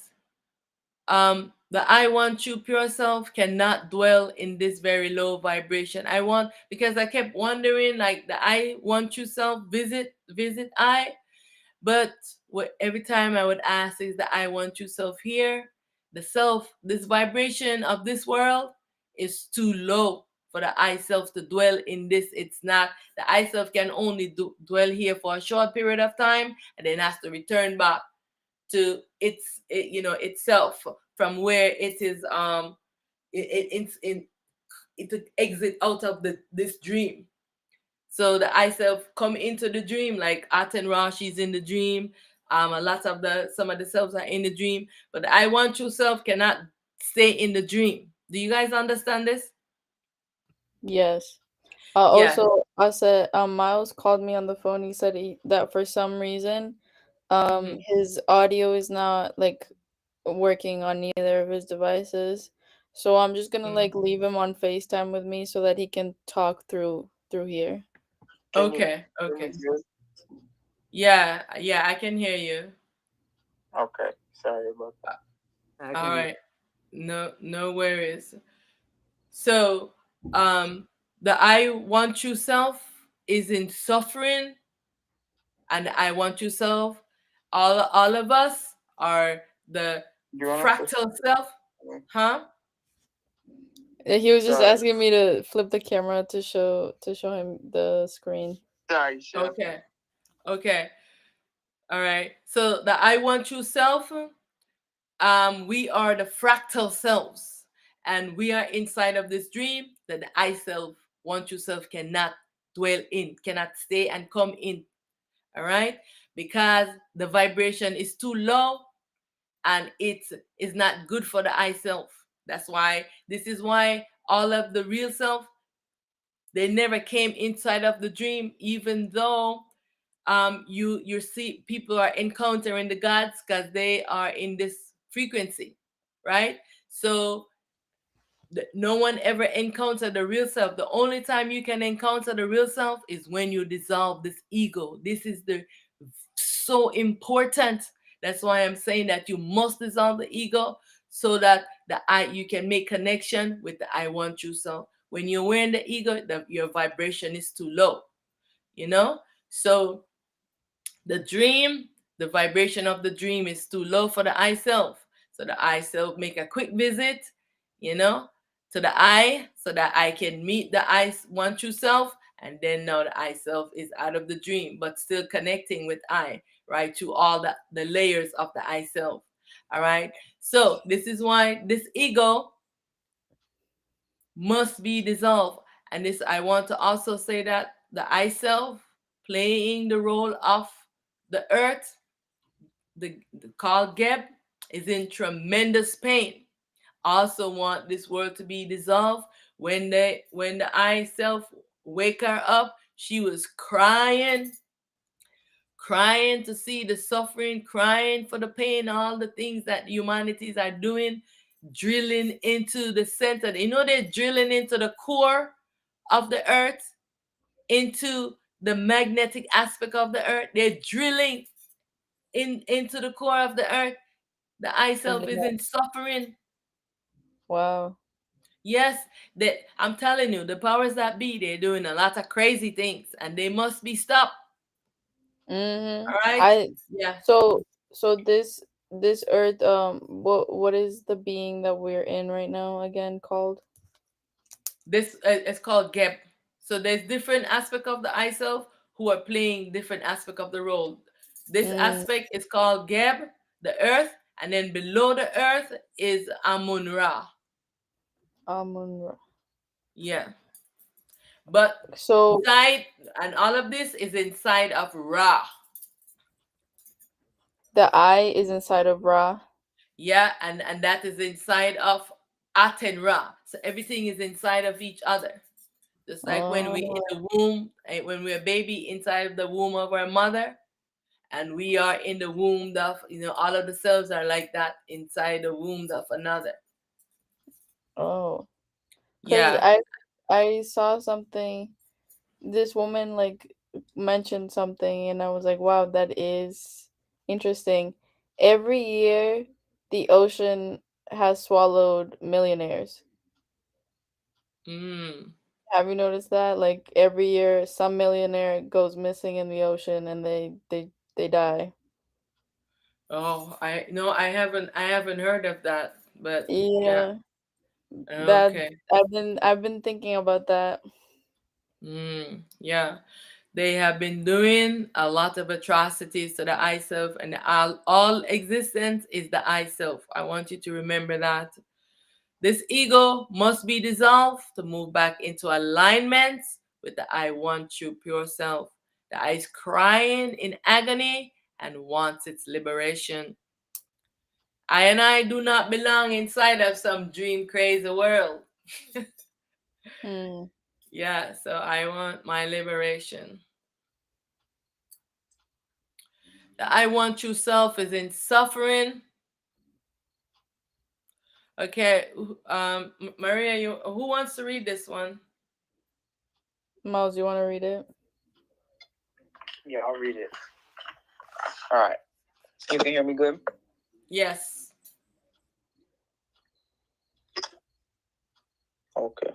The I want you pure self cannot dwell in this very low vibration. I want, because I kept wondering, like, the I want you self visit I, but every time I would ask, is the I want you self here? The self, this vibration of this world is too low for the I self to dwell in this. It's not, the I self can only dwell here for a short period of time and then has to return back to itself, from where it is it's in it to exit out of this dream. So the I self come into the dream, like Aten Ra, she's in the dream. A lot of the some of the selves are in the dream, but the I want you self cannot stay in the dream. Do you guys understand this? Yes. Yeah. Also, I said, Miles called me on the phone. He said that for some reason, Hmm. his audio is not like working on neither of his devices. So I'm just gonna like leave him on FaceTime with me so that he can talk through here. Can you Okay. hear me Okay. good? Yeah. Yeah. I can hear you. Okay, sorry about that. I All can hear. right. No. No worries. So, the I want you self is in suffering, and I want you self, all of us are the You wanna push fractal self, me? huh? He was just Sorry. asking me to flip the camera to show him the screen. Sorry, chef. Okay, okay, all right. So the I want you self, we are the fractal selves, and we are inside of this dream that the I self, want you self, cannot dwell in, cannot stay and come in. All right, because the vibration is too low and it is not good for the I self. That's why, this is why all of the real self, they never came inside of the dream, even though you see people are encountering the gods because they are in this frequency, right? So no one ever encountered the real self. The only time you can encounter the real self is when you dissolve this ego. This is the so important. That's why I'm saying that you must dissolve the ego, so that the I, you can make connection with the I want you self. When you're wearing the ego, your vibration is too low, you know. So the dream, the vibration of the dream is too low for the I self. So the I self make a quick visit, you know, to the I, so that I can meet the I want you self. And then now the I self is out of the dream, but still connecting with I, right? To all the layers of the I self. All right. So this is why this ego must be dissolved. And this, I want to also say that the I self playing the role of the earth, the called Geb, is in tremendous pain. Also want this world to be dissolved. When the I self wake her up, she was crying, crying to see the suffering, crying for the pain, all the things that humanities are doing, drilling into the center. You know, they're drilling into the core of the earth, into the magnetic aspect of the earth. They're drilling into the core of the earth. The I And self is in suffering. wow. Yes, that I'm telling you, the powers that be, they're doing a lot of crazy things, and they must be stopped. Mm-hmm. All right. I Yeah. so this earth, what is the being that we're in right now again called? This is called Geb. So there's different aspect of the I self who are playing different aspect of the role. This Mm, aspect is called Geb, the earth, and then below the earth is Amun Ra. Amun. Yeah. But So inside, and all of this is inside of Ra. the eye is inside of Ra. Yeah, and that is inside of Aten Ra. So everything is inside of each other. Just like when we in Oh, the womb, when we're a baby inside of the womb of our mother, and we are in the womb of, all of the cells are like that inside the womb of another. Oh, because Yeah. I saw something. This woman like mentioned something, and I was like, wow, that is interesting. Every year, the ocean has swallowed millionaires. Mm. Have you noticed that? Like every year, some millionaire goes missing in the ocean, and they die. Oh, I no, I haven't heard of that, but yeah. Yeah, that Okay. I've been thinking about that. Yeah. They have been doing a lot of atrocities to the I self, and all existence is the I self. I want you to remember that. This ego must be dissolved to move back into alignment with the I want true pure self. The I is crying in agony and wants its liberation. I and I do not belong inside of some dream crazy world. Hmm. Yeah, so I want my liberation. The I want true self is in suffering. Okay, Maria, who wants to read this one? Miles, you want to read it? Yeah, I'll read it. All right. You can hear me good? Yes. Okay.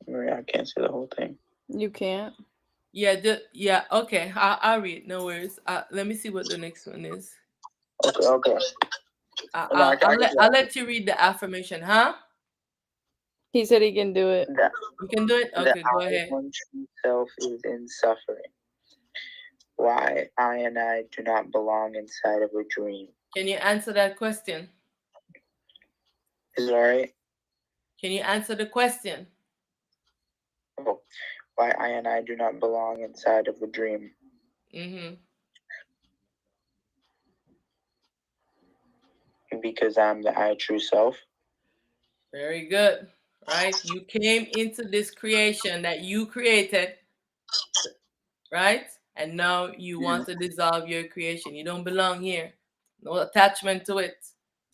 Maria, I can't see the whole thing. You can't. Yeah, yeah, okay. I'll read. No worries. Let me see what the next one is. Okay, okay. I, No, I'll, I I'll can let do I'll it. let you read the affirmation, huh? He said he can do it. You can do it. The Okay, go I ahead. one true self is in suffering. Why I and I do not belong inside of a dream. Can you answer that question? Is it alright? Can you answer the question? Oh, why I and I do not belong inside of a dream. Mm-hmm. Because I'm the I true self. Very good. Right? You came into this creation that you created, right? And now you want to dissolve your creation. You don't belong here. No attachment to it.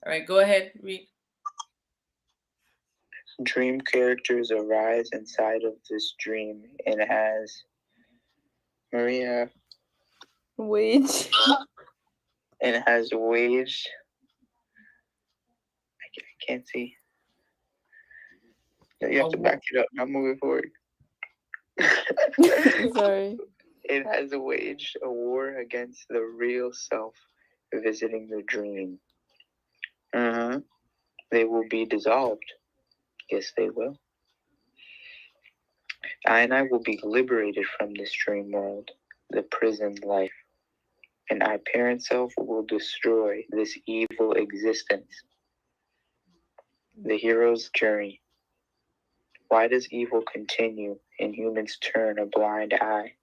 All right, go ahead, read. Dream characters arise inside of this dream and has Maria Wage. and has waged. I can't see. You have to back it up. I'm moving forward. Sorry. It has waged a war against the real self visiting the dream. They will be dissolved. Yes, they will. I and I will be liberated from this dream world, the prison life. And I parent self will destroy this evil existence. The hero's journey. Why does evil continue and humans turn a blind eye?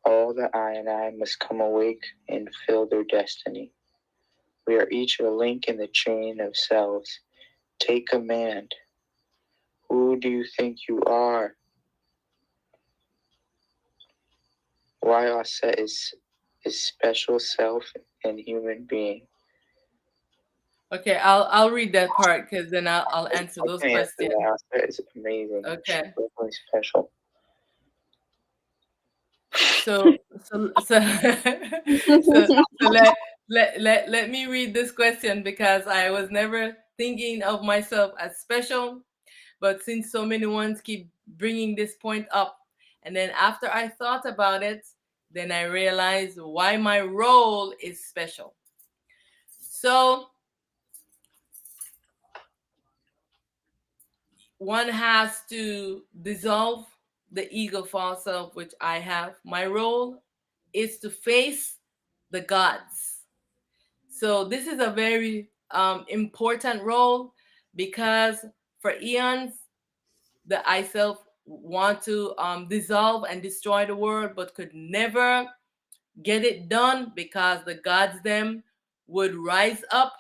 All the I and I must come awake and fill their destiny. We are each a link in the chain of cells. Take command. Who do you think you are? Why Auset is special self and human being. Okay, I'll read that part because then I'll answer I those can answer questions. that. Auset is amazing. She's Okay. definitely special. So let me read this question because I was never thinking of myself as special, but since so many ones keep bringing this point up, and then after I thought about it, then I realized why my role is special. So one has to dissolve the ego false self, which I have. My role is to face the gods. So this is a very important role because for eons, the I self want to dissolve and destroy the world, but could never get it done because the gods them would rise up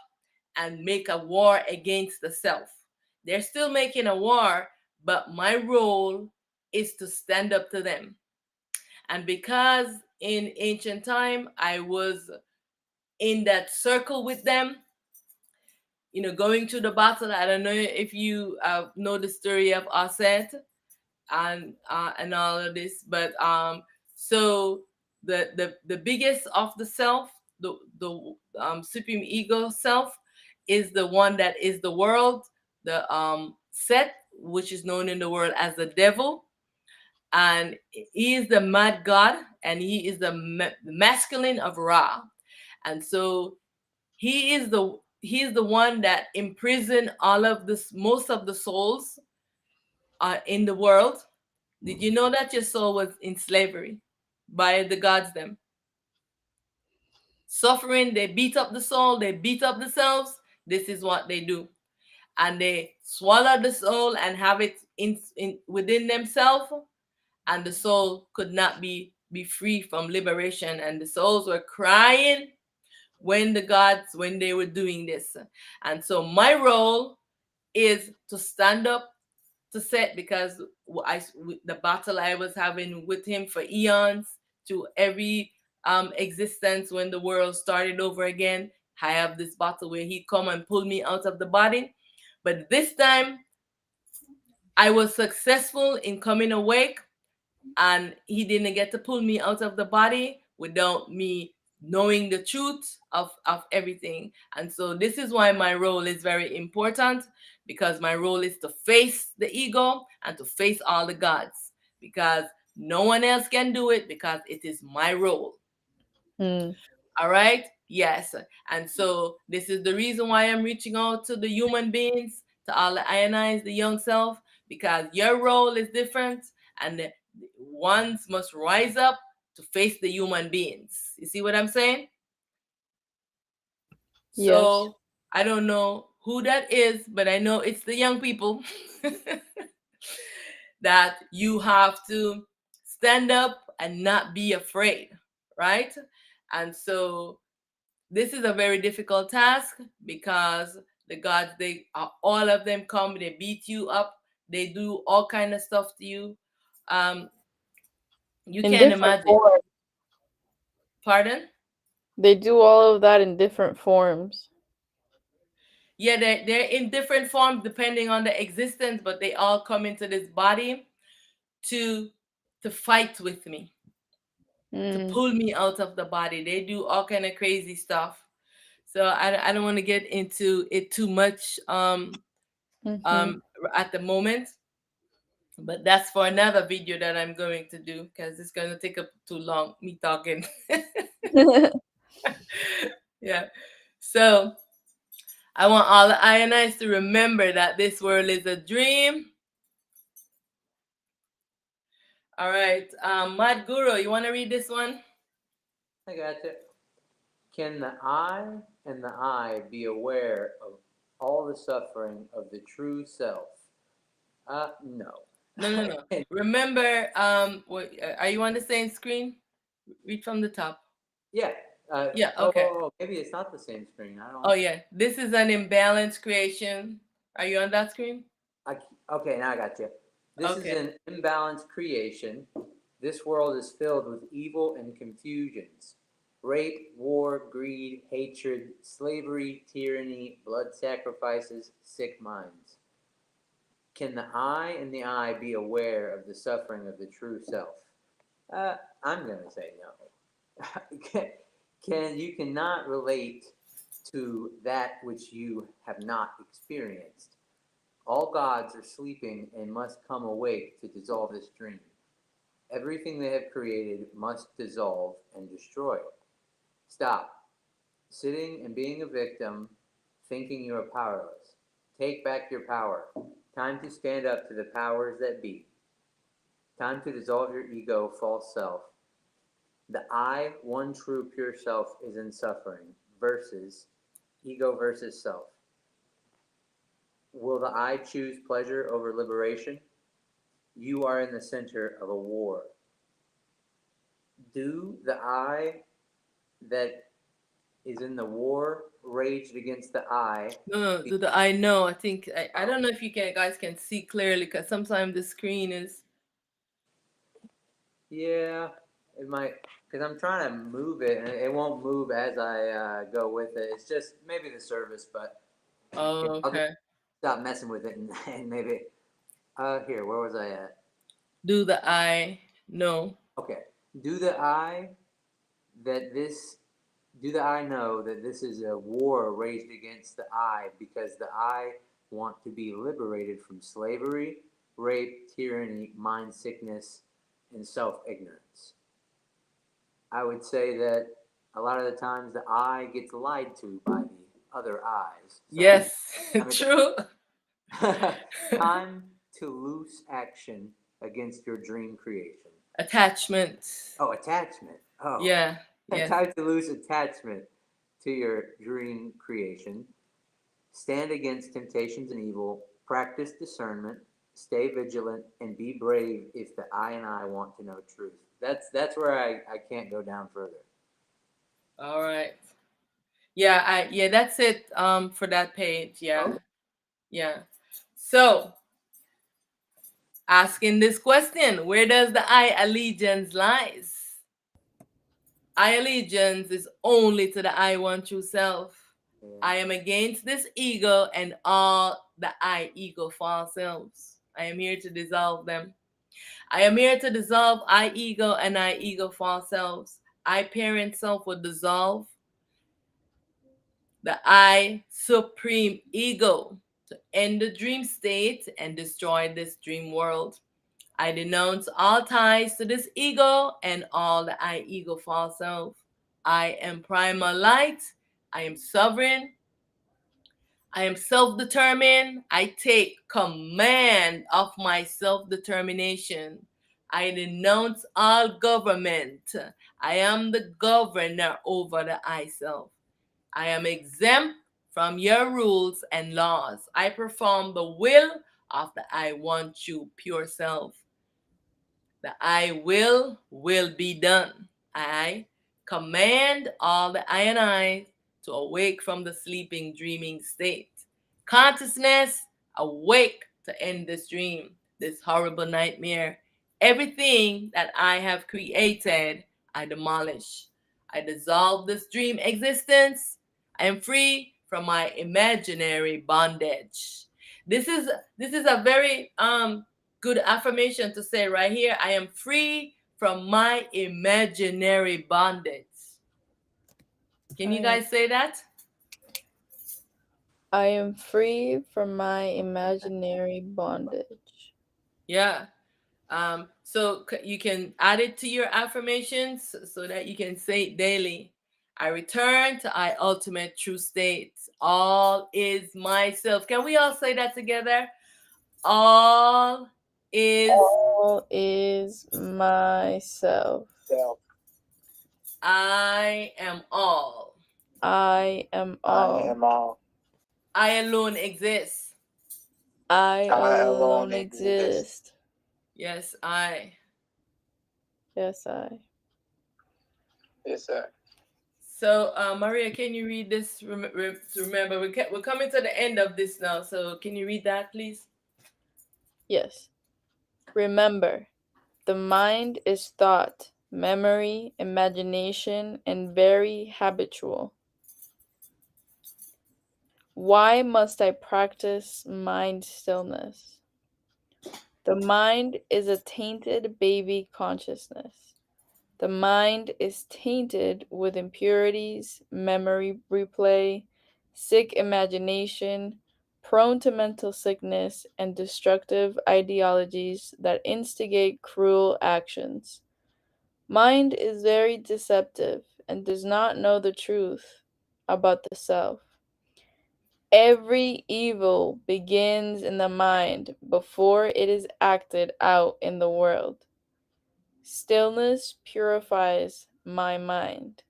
and make a war against the self. They're still making a war, but my role is to stand up to them. And because in ancient time I was in that circle with them, going to the battle. I don't know if you know the story of Auset and all of this, but so the biggest of the self, the supreme ego self, is the one that is the world, the Set, which is known in the world as the devil, and he is the mad god, and he is the masculine of Ra, and so he is the one that imprisoned all of this, most of the souls in the world. Did you know that your soul was in slavery by the gods them? Suffering, they beat up the soul, they beat up themselves. This is what they do. And they swallow the soul and have it in within themselves, and the soul could not be free from liberation. And the souls were crying when they were doing this. And so my role is to stand up to Set, because the battle I was having with him for eons, to every existence when the world started over again. I have this battle where he come and pull me out of the body, but this time I was successful in coming awake, and he didn't get to pull me out of the body without me knowing the truth of everything. And so this is why my role is very important, because my role is to face the ego and to face all the gods, because no one else can do it, because it is my role. Mm. All right. Yes. And so this is the reason why I'm reaching out to the human beings, to all the ionized, the young self, because your role is different, and the ones must rise up to face the human beings. You see what I'm saying? Yes. So I don't know who that is, but I know it's the young people that you have to stand up and not be afraid, right? And so this is a very difficult task, because the gods, they all of them come, they beat you up, they do all kind of stuff to you. um you In can't different imagine. forms. Pardon? They do all of that in different forms. Yeah, they're in different forms depending on the existence, but they all come into this body to fight with me, to Mm. pull me out of the body. They do all kind of crazy stuff. So I don't want to get into it too much Mm-hmm. um at the moment, but that's for another video that I'm going to do, because it's going to take up too long me talking. Yeah. So I want all the ionites to remember that this world is a dream. All right. Mad Guru, you want to read this one? I got you. Can the I and the I be aware of all the suffering of the true self? No. No, no, no. Remember, are you on the same screen? Read from the top. Yeah. Yeah, okay. Maybe it's not the same screen. I Oh, don't. yeah. This is an imbalanced creation. Are you on that screen? I, okay, now I got you. This is Okay. an imbalanced creation. This world is filled with evil and confusions. Rape, war, greed, hatred, slavery, tyranny, blood sacrifices, sick minds. Can the I and the I be aware of the suffering of the true self? I'm going to say no. You cannot relate to that which you have not experienced. All gods are sleeping and must come awake to dissolve this dream. Everything they have created must dissolve and destroy. Stop sitting and being a victim, thinking you are powerless. Take back your power. Time to stand up to the powers that be. Time to dissolve your ego, false self. The I, one true pure self, is in suffering, versus ego versus self. Will the I choose pleasure over liberation? You are in the center of a war. Do the I that is in the war raged against the I? No, no, do the I know? I think I don't know if you guys can see clearly, because sometimes the screen is. Yeah. it might, because I'm trying to move it and it won't move as I go with it. It's just maybe the service, but Oh, I'll just okay. stop messing with it and maybe. Here, where was I at? Do the I know? Okay. Do the I that this do the I know that this is a war raged against the I because the I want to be liberated from slavery, rape, tyranny, mind sickness, and self ignorance. I would say that a lot of the times the I gets lied to by the other I's. So Yes, I mean, true. time to loose action against your dream creation. Attachment. Oh, attachment. Oh, Yeah, yes. time to lose attachment to your dream creation. Stand against temptations and evil. Practice discernment. Stay vigilant and be brave if the I and I want to know truth. That's where I can't go down further. All right. Yeah, that's it for that page. Yeah. Okay. Yeah. So, asking this question, where does the I allegiance lies? I allegiance is only to the I one true self. Yeah. I am against this ego and all the I ego false selves. I am here to dissolve them. I am here to dissolve I ego and I ego false selves. I parent self will dissolve the I supreme ego to end the dream state and destroy this dream world. I denounce all ties to this ego and all the I ego false self. I am primal light. I am sovereign. I am self determined. I take command of my self determination. I denounce all government. I am the governor over the I self. I am exempt from your rules and laws. I perform the will of the I want you pure self. The I will be done. I command all the I and I to awake from the sleeping, dreaming state. Consciousness, awake to end this dream, this horrible nightmare. Everything that I have created, I demolish. I dissolve this dream existence. I am free from my imaginary bondage. This is this is a very good affirmation to say right here. I am free from my imaginary bondage. Can you I am guys say that? I am free from my imaginary bondage. Yeah. So you can add it to your affirmations so that you can say it daily. I return to I ultimate true state. All is myself. Can we all say that together? All is All is myself. I am all. I am all. I alone exist. I alone exist. Yes, I. Yes, I. So, Maria, can you read this? Remember, we're coming to the end of this now. So, can you read that, please? Yes. Remember, the mind is thought, memory, imagination, and very habitual. Why must I practice mind stillness? The mind is a tainted baby consciousness. The mind is tainted with impurities, memory replay, sick imagination, prone to mental sickness, and destructive ideologies that instigate cruel actions. Mind is very deceptive and does not know the truth about the self. Every evil begins in the mind before it is acted out in the world. Stillness purifies my mind.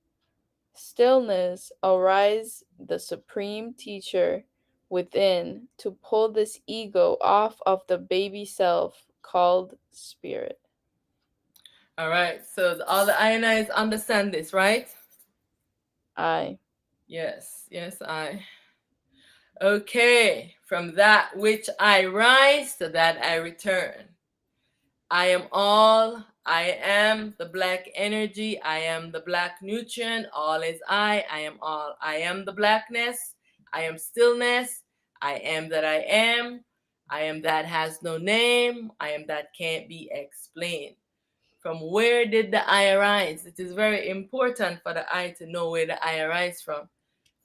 Stillness arise the supreme teacher within to pull this ego off of the baby self called spirit. All right. So, all the INIs understand this, right? I. Yes, I. Okay. From that which I rise to that I return. I am all, I am the black energy. I am the black nutrient. All is I. I am all. I am the blackness. I am stillness. I am that I am. I am that has no name. I am that can't be explained. From where did the I arise? It is very important for the I to know where the I arise from,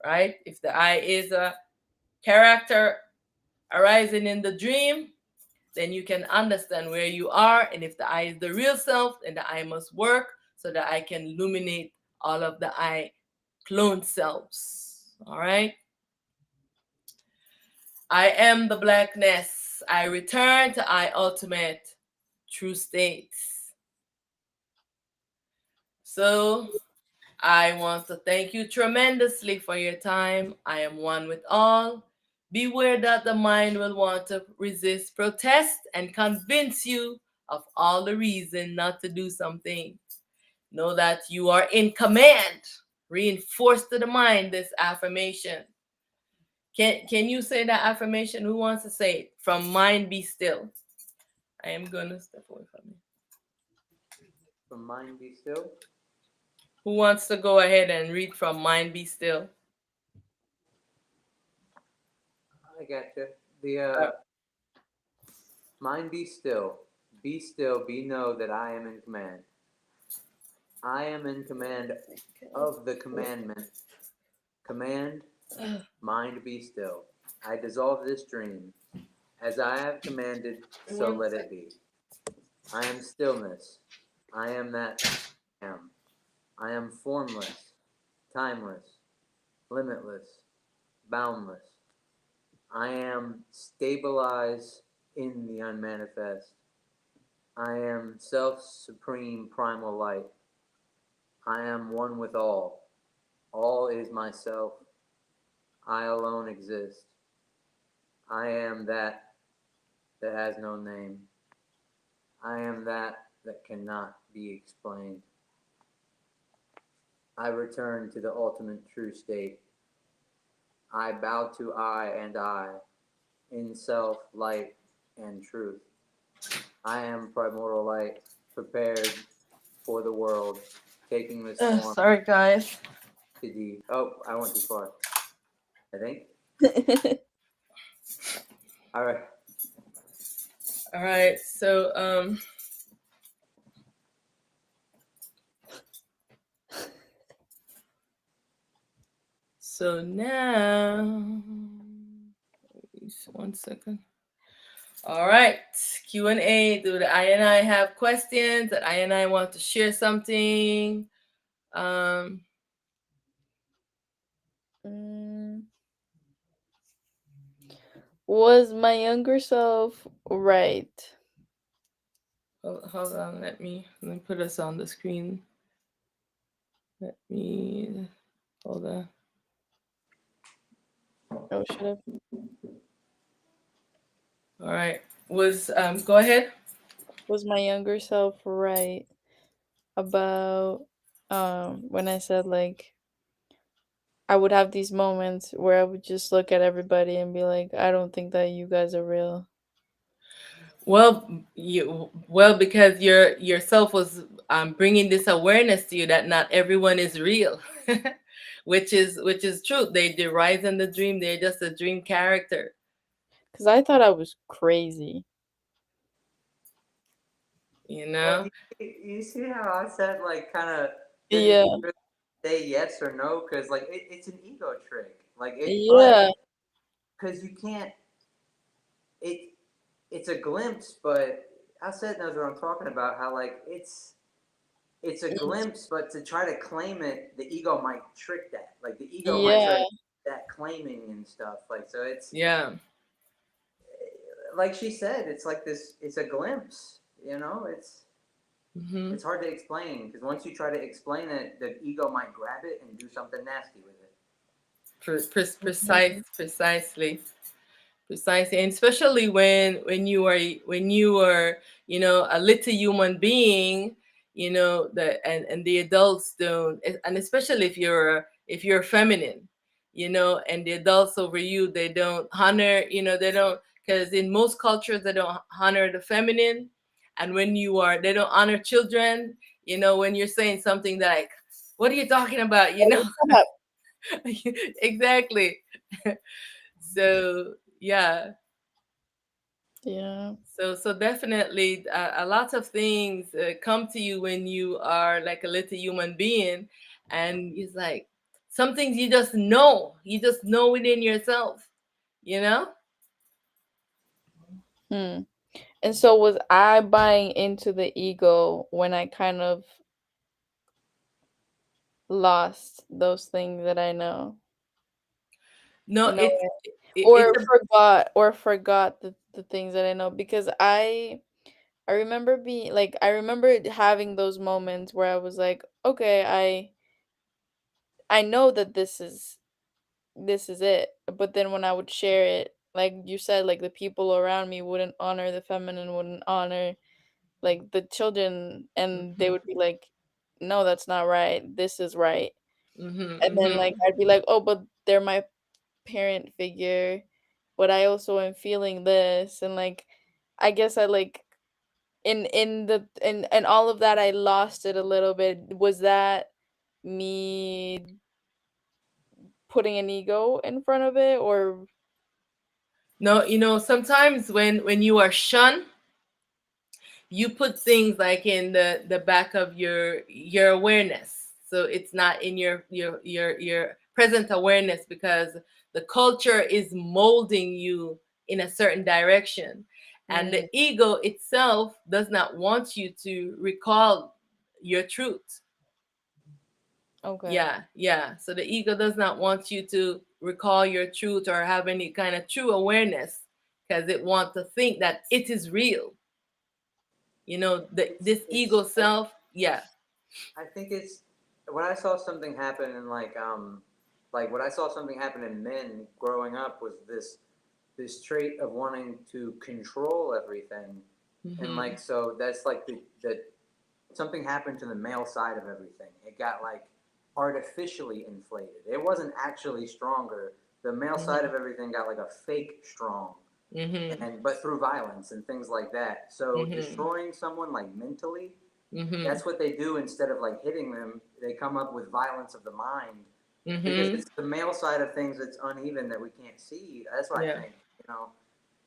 right? If the I is a character arising in the dream, then you can understand where you are. And if the I is the real self, then the I must work so that I can illuminate all of the I clone selves. All right. I am the blackness. I return to I ultimate true states. So I want to thank you tremendously for your time. I am one with all. Beware that the mind will want to resist, protest, and convince you of all the reason not to do something. Know that you are in command. Reinforce to the mind this affirmation. Can you say that affirmation? Who wants to say it? From mind be still. I am gonna step away from you. From mind be still. Who wants to go ahead and read from mind be still? I gotcha. The Uh, mind be still. Be still. Be know that I am in command. I am in command of the commandment. Command, mind be still. I dissolve this dream. As I have commanded, so One let it second. be. I am stillness. I am that I am. I am formless, timeless, limitless, boundless. I am stabilized in the unmanifest. I am self supreme primal light. I am one with all. All is myself. I alone exist. I am that that has no name. I am that that cannot be explained. I return to the ultimate true state. I bow to I and I, in self, light, and truth. I am primordial light, prepared for the world, taking this form Sorry, guys. to the. Oh, I went too far. I think. All right. All right. So now, just 1 second. All right, Q&A. Do the I and I have questions? That I and I want to share something? Um, Mm, was my younger self right? hold on. Let me put us on the screen. Let me hold on. Oh, should have. All right. Go ahead. Was my younger self right about when I said like I would have these moments where I would just look at everybody and be like, I don't think that you guys are real. Because yourself was bringing this awareness to you that not everyone is real, which is true. They rise in the dream. They're just a dream character, Because I thought I was crazy. you Well, know. you see how I said like kind of didn't Yeah. really say yes or no because like it's an ego trick. Like but Yeah. because you can't it it's a glimpse, but Auset knows what I'm talking about. How like it's a glimpse, but to try to claim it, the ego might trick that. Like the ego might try Yeah. to that claiming and stuff. Like so, it's Yeah. like she said, it's like this. It's a glimpse. You know, Hmm. it's hard to explain because once you try to explain it, the ego might grab it and do something nasty with it. Precise, precisely, and especially when you are a little human being, that and the adults don't, and especially if you're feminine, and the adults over you, they don't honor, they don't, because in most cultures they don't honor the feminine. And when you are, they don't honor children. When you're saying something like, "What are you talking about?" Shut up. Exactly. So yeah. Yeah. So definitely, a lot of things come to you when you are like a little human being, and it's like some things you just know within yourself, you know. Hmm. And so was I buying into the ego when I kind of lost those things that I know? No, In a it's way. it's Or forgot the things that I know, because I remember being like, I remember having those moments where I was like, okay, I know that this is it. But then when I would share it, like you said, like the people around me wouldn't honor the feminine, wouldn't honor like the children, and they mhm, would be like, no, that's not right. This is right. mhm, And then like mhm. I'd be like, oh, but they're my parent figure, but I also am feeling this, and like I guess I like in all of that I lost it a little bit. Was that me putting an ego in front of it, or No, sometimes when you are shunned, you put things like in the back of your awareness, so it's not in your present awareness, because the culture is molding you in a certain direction, and the mm, ego itself does not want you to recall your truth. okay. Yeah, yeah, so the ego does not want you to recall your truth or have any kind of true awareness, because it wants to think that it is real. This It's ego self. Yeah. I think it's when I saw something happen in like what I saw something happen in men growing up was this trait of wanting to control everything, and Hmm. like so that's like the something happened to the male side of everything. It got like artificially inflated. It wasn't actually stronger. The male side Hmm. of everything got like a fake strong, Hmm. and but through violence and things like that. So Hmm. destroying someone like mentally, Hmm. that's what they do instead of like hitting them. They come up with violence of the mind because Hmm. it's the male side of things that's uneven that we can't see. That's what I Yeah. think.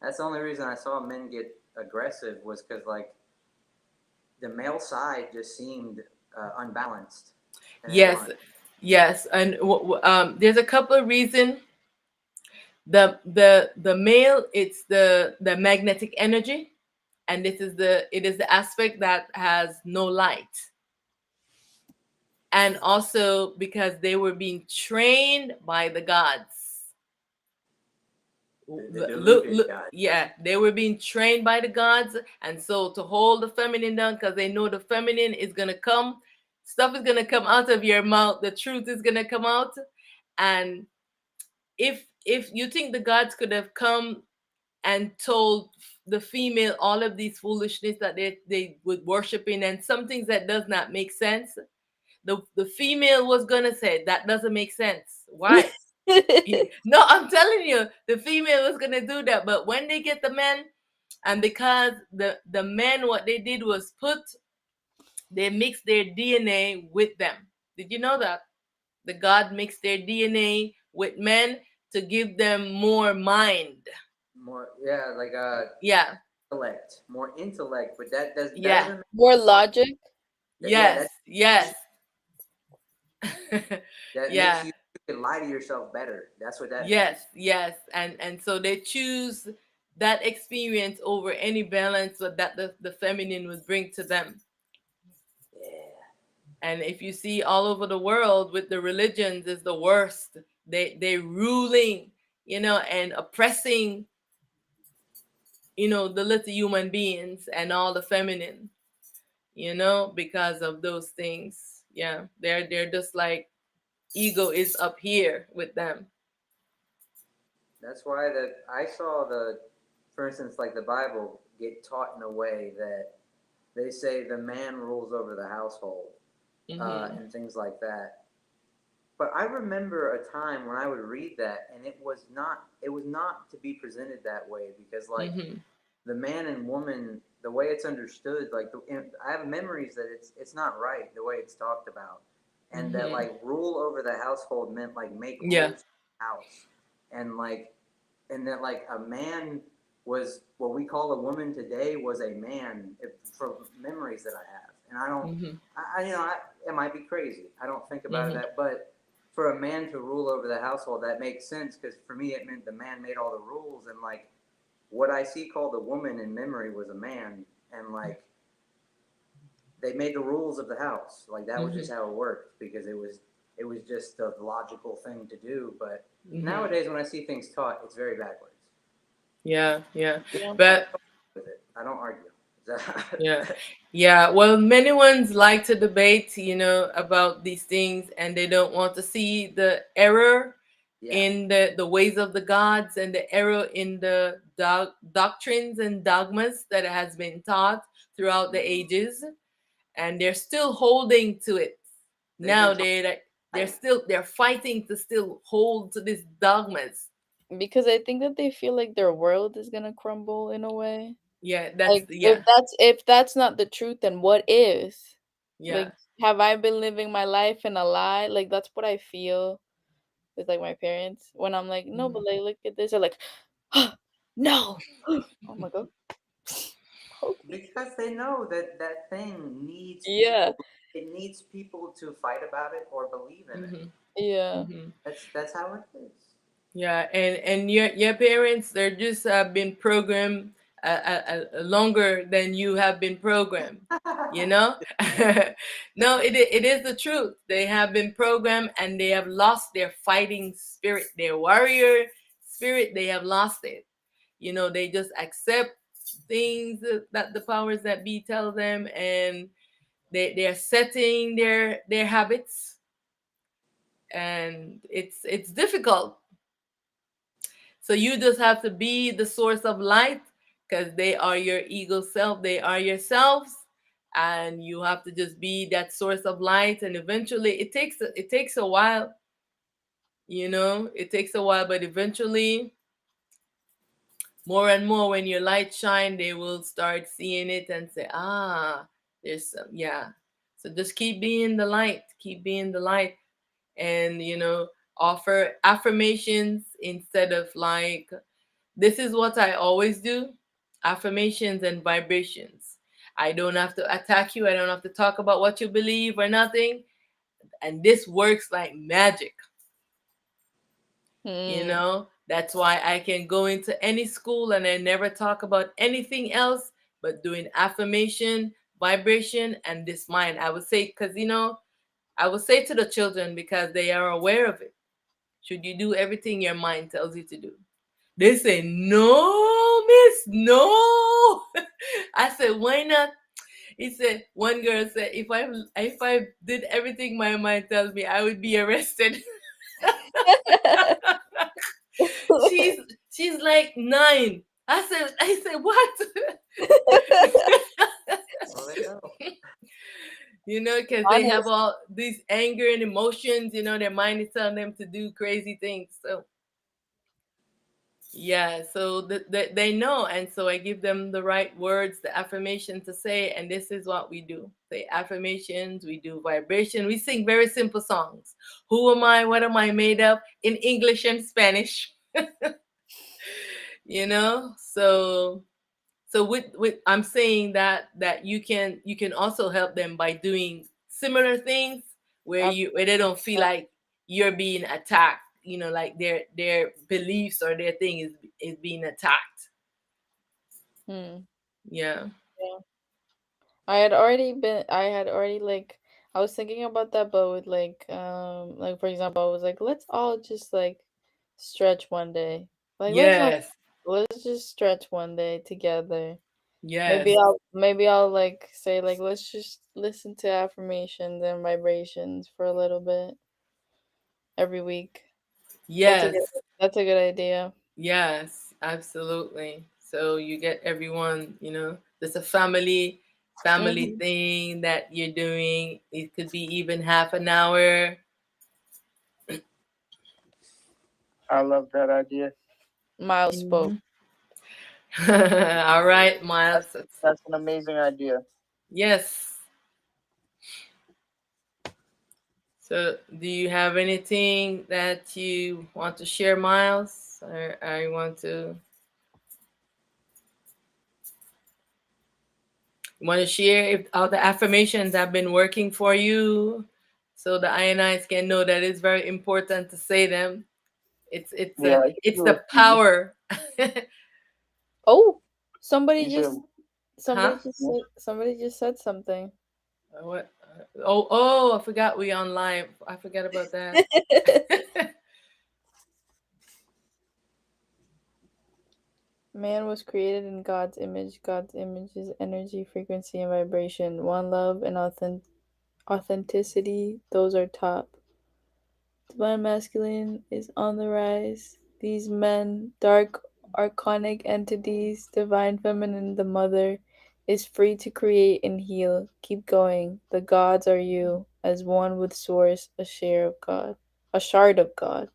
That's the only reason I saw men get aggressive was because like the male side just seemed unbalanced, and it Yes. wasn't. Yes. And there's a couple of reasons. The male, it's the magnetic energy, and it is the aspect that has no light, and also because they were being trained by the gods. The Look, deluded look, guy. yeah, they were being trained by the gods, and so to hold the feminine down, because they know the feminine is gonna come, stuff is gonna come out of your mouth, the truth is gonna come out. And if you think the gods could have come and told the female all of these foolishness that they would worshiping, and some things that does not make sense, the female was gonna say that doesn't make sense. Why? No, I'm telling you, the female was gonna do that. But when they get the men, and because the men, what they did was they mixed their DNA with them. Did you know that the God mixed their DNA with men to give them more mind? More, yeah, like Yeah, intellect, more intellect, but that yeah, doesn't make More you smart. logic. Yeah, yes, makes yes, you, that makes yeah, you can lie to yourself better. That's what that yes, means. yes, and so they choose that experience over any balance that the feminine would bring to them. Yeah, And if you see all over the world with the religions is the worst. They ruling, and oppressing, the little human beings and all the feminine, because of those things. Yeah, they're just like ego is up here with them. that's why that I saw for instance, like the Bible get taught in a way that they say the man rules over the household, Mhm. and things like that. But I remember a time when I would read that, and it was not to be presented that way because like Mhm. the man and woman the way it's understood, like I have memories that it's not right the way it's talked about, and that Mm-hmm. like rule over the household meant like make Yeah. rules for the house, and like and that like a man was what we call a woman today was a man from memories that I have, and I don't, Mm-hmm. it might be crazy. I don't think about it Mm-hmm. that, but for a man to rule over the household, that makes sense because for me it meant the man made all the rules, and like what I see called a woman in memory was a man, and like they made the rules of the house. Like that was Mm-hmm. just how it worked because it was just the logical thing to do. But Mm-hmm. nowadays, when I see things taught, it's very backwards. Yeah. Yeah. Yeah. I But don't argue with it. I don't argue. yeah. Yeah. Well, many ones like to debate, about these things, and they don't want to see the error Yeah. in the ways of the gods and the error in the doctrines and dogmas that has been taught throughout the Mm-hmm. ages, and they're still holding to it. They've been Now taught right. they're fighting to still hold to these dogmas. Because I think that they feel like their world is gonna crumble in a way. Yeah, that's Like yeah. if that's not the truth, then what is? Yeah. Like, have I been living my life in a lie? Like that's what I feel with like my parents when I'm like, no, Mhm. but like look at this. They're like, no. Oh my god. Okay. Because they know that that thing needs Yeah. people. It needs people to fight about it or believe in it. Mhm. Yeah. Mhm. That's how it is. Yeah, and your parents, they're just been programmed longer than you have been programmed. You know, no, it is the truth. They have been programmed, and they have lost their fighting spirit, their warrior spirit. They have lost it. They just accept things that the powers that be tell them, and they're setting their habits, and it's difficult. So you just have to be the source of light, because they are your ego self, they are yourselves, and you have to just be that source of light. And eventually, it takes a while. It takes a while, but eventually, more and more, when your light shine, they will start seeing it and say, there's some, yeah. So just keep being the light, keep being the light, and offer affirmations instead of like, this is what I always do: affirmations and vibrations. I don't have to attack you, I don't have to talk about what you believe or nothing. And this works like magic. Hmm. That's why I can go into any school and I never talk about anything else but doing affirmation, vibration, and this mind. I would say, because, I would say to the children, because they are aware of it, should you do everything your mind tells you to do? They say, no, miss, no. I said, why not? He said, one girl said, if I did everything my mind tells me, I would be arrested. she's like 9. I said, what? Well, they know. Because they have Honest. all these anger and emotions. Their mind is telling them to do crazy things. So yeah, so they know, and so I give them the right words, the affirmation to say, and this is what we do: say affirmations, we do vibration, we sing very simple songs. Who am I? What am I made of? In English and Spanish. So with I'm saying that you can also help them by doing similar things, where they don't feel like you're being attacked, like their beliefs or their thing is being attacked. Hmm. Yeah. Yeah. I had already like I was thinking about that, but with like for example, I was like, let's all just like stretch one day. Like Yes. let's just stretch one day together. Yes. Maybe I'll like say like let's just listen to affirmations and vibrations for a little bit every week. That's a good Yes. that's a good idea. Yes, absolutely. So you get everyone, there's a family Hmm. thing that you're doing. It could be even half an hour. I love that idea. Miles spoke. Mhm. All right, That's, Miles. that's an amazing idea. Yes. So, do you have anything that you want to share, Miles, or I want to share if all the affirmations have been working for you, so the INIs can know that it's very important to say them. Yeah, I can It's do a the few. power. Oh, You somebody said, just Huh? somebody just said something. What? Oh, I forgot we on live. I forgot about that. Man was created in God's image. God's image is energy, frequency, and vibration. One love and authenticity, those are top. Divine masculine is on the rise. These men, dark archonic entities, divine feminine, the mother, is free to create and heal. Keep going. The gods are you, as one with source, a share of God. A shard of God.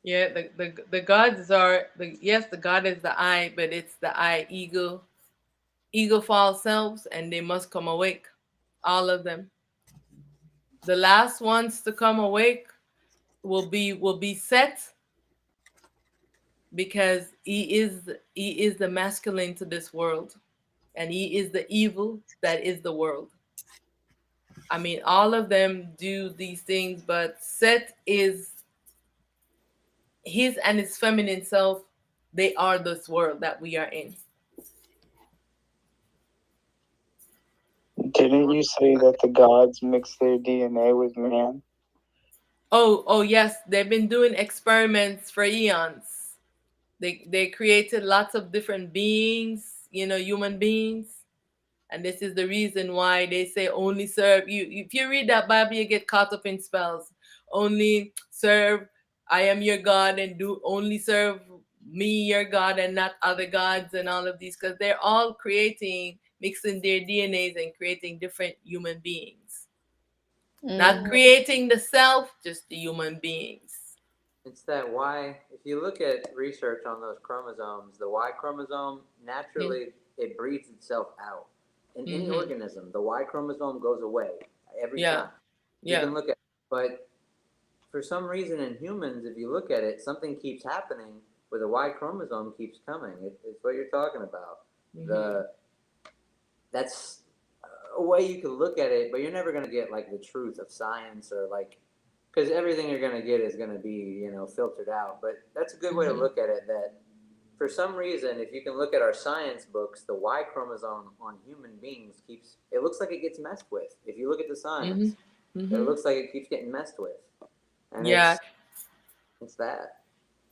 Yeah, the gods are the yes, the god is the I, but it's the I ego false selves, and they must come awake. All of them. The last ones to come awake will be set, because he is the masculine to this world, and he is the evil that is the world. I mean, all of them do these things, but Set is his and his feminine self. They are this world that we are in. didn't you say that the gods mix their DNA with man? Oh, yes, they've been doing experiments for eons. They created lots of different beings, human beings, and this is the reason why they say only serve you. If you read that Bible, you get caught up in spells. Only serve, I am your God, and do only serve me, your God, and not other gods, and all of these, because they're all creating, mixing their DNAs and creating different human beings. Not Mm. creating the self, just the human beings. It's that Y. If you look at research on those chromosomes, the Y chromosome Mm. naturally it breeds itself out. In any Mm-hmm. organism, the Y chromosome goes away every Yeah. time. You Yeah. can look at it. But for some reason in humans, if you look at it, something keeps happening where the Y chromosome keeps coming. It's what you're talking about. Mm-hmm. The that's a way you could look at it, but you're never going to get like the truth of science or like because everything you're going to get is going to be filtered out. But that's a good way to Mm-hmm. look at it. That for some reason, if you can look at our science books, the Y chromosome on human beings keeps it looks like it gets messed with. If you look at the Mm-hmm. science, it Mm-hmm. looks like it keeps getting messed with, and Yeah. it's that.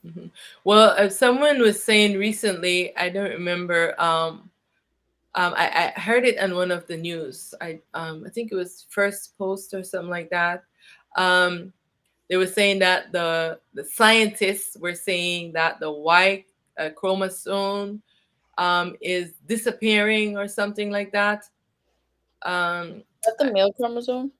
Hmm. Well, someone was saying recently, I don't remember. I heard it on one of the news. I think it was First Post or something like that. Um, they were saying that the scientists were saying that the Y chromosome is disappearing or something like that. Um, Is that the male chromosome?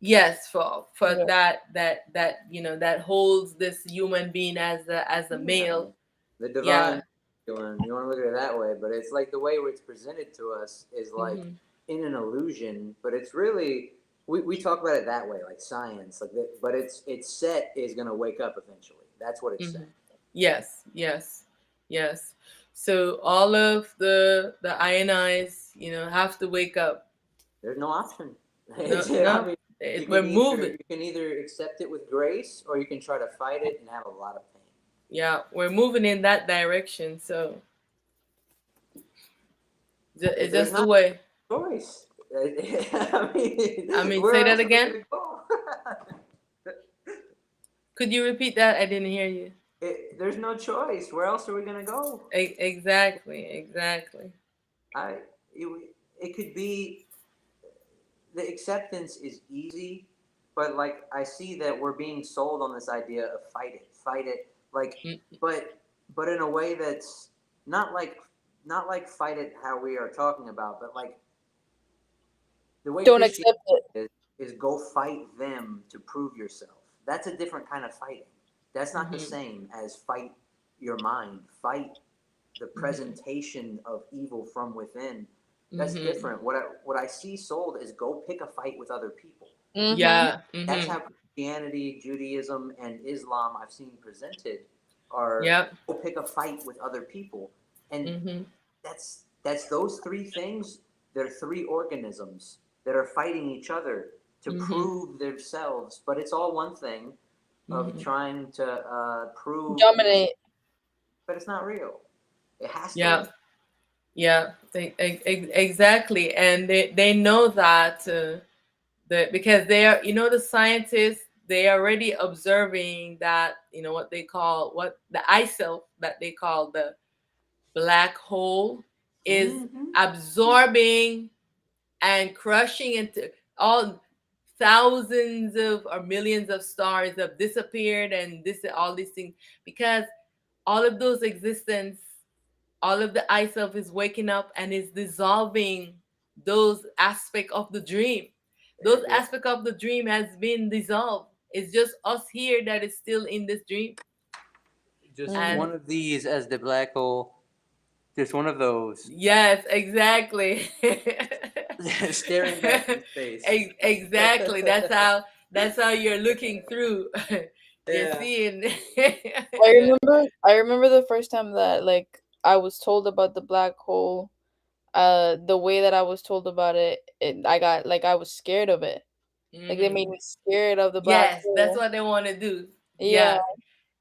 yes, for Yeah. that holds this human being as a Yeah, male. the divine Yeah. masculine. You want to look at it that way, but it's like the way it's presented to us is like Hmm. in an illusion, but it's really we talk about it that way, like science, like that. But it's set is gonna wake up eventually. That's what it's Hmm. saying. Yes, yes, yes. So all of the INIs, have to wake up. There's no option. No, I no, mean, we're moving. you can either accept it with grace or you can try to fight it and have a lot of pain. Yeah, we're moving in that direction. So it's There's just the not way. a choice. I I mean, mean, say where that else are we again. gonna go? Could you repeat that? I didn't hear you. There's no choice. Where else are we gonna go? Exactly, exactly. I it could be the acceptance is easy, but like I see that we're being sold on this idea of fight it, like, Mm, but in a way that's not like not like fight it how we are talking about, but like the way Don't Christianity accept it. is go fight them to prove yourself. That's a different kind of fighting. That's not the mhm, same as fight. your mind, fight the presentation of evil from within. That's different. What I see sold is go pick a fight with other people. Mm-hmm. Yeah. That's how Christianity, Judaism, and Islam I've seen presented are Yep. go pick a fight with other people. And Mm-hmm. that's those three things. They're three organisms that are fighting each other to Mm-hmm. prove themselves, but it's all one thing of Mm-hmm. trying to prove, Dominate. but it's not real. It has to Yeah. win. Yeah. Exactly. And they know that because they are, the scientists, they are already observing that, what they call, what the eye self that they call the black hole is Mm-hmm. absorbing and crushing into all thousands of or millions of stars have disappeared, and this all these things, because all of those existence, all of the eye self is waking up and is dissolving those aspect of the dream. Those Yeah. aspect of the dream has been dissolved. It's just us here that is still in this dream. Just Mm-hmm. And one of these as the black hole. Just one of those. yes, exactly. Staring back in space. Exactly. That's how you're looking through. You're Yeah. seeing. I remember the first time that like I was told about the black hole. The way that I was told about it, I got like I was scared of it. Like they Hmm. made me scared of the black Yes, that's hole. what they want to do. Yeah. Yeah,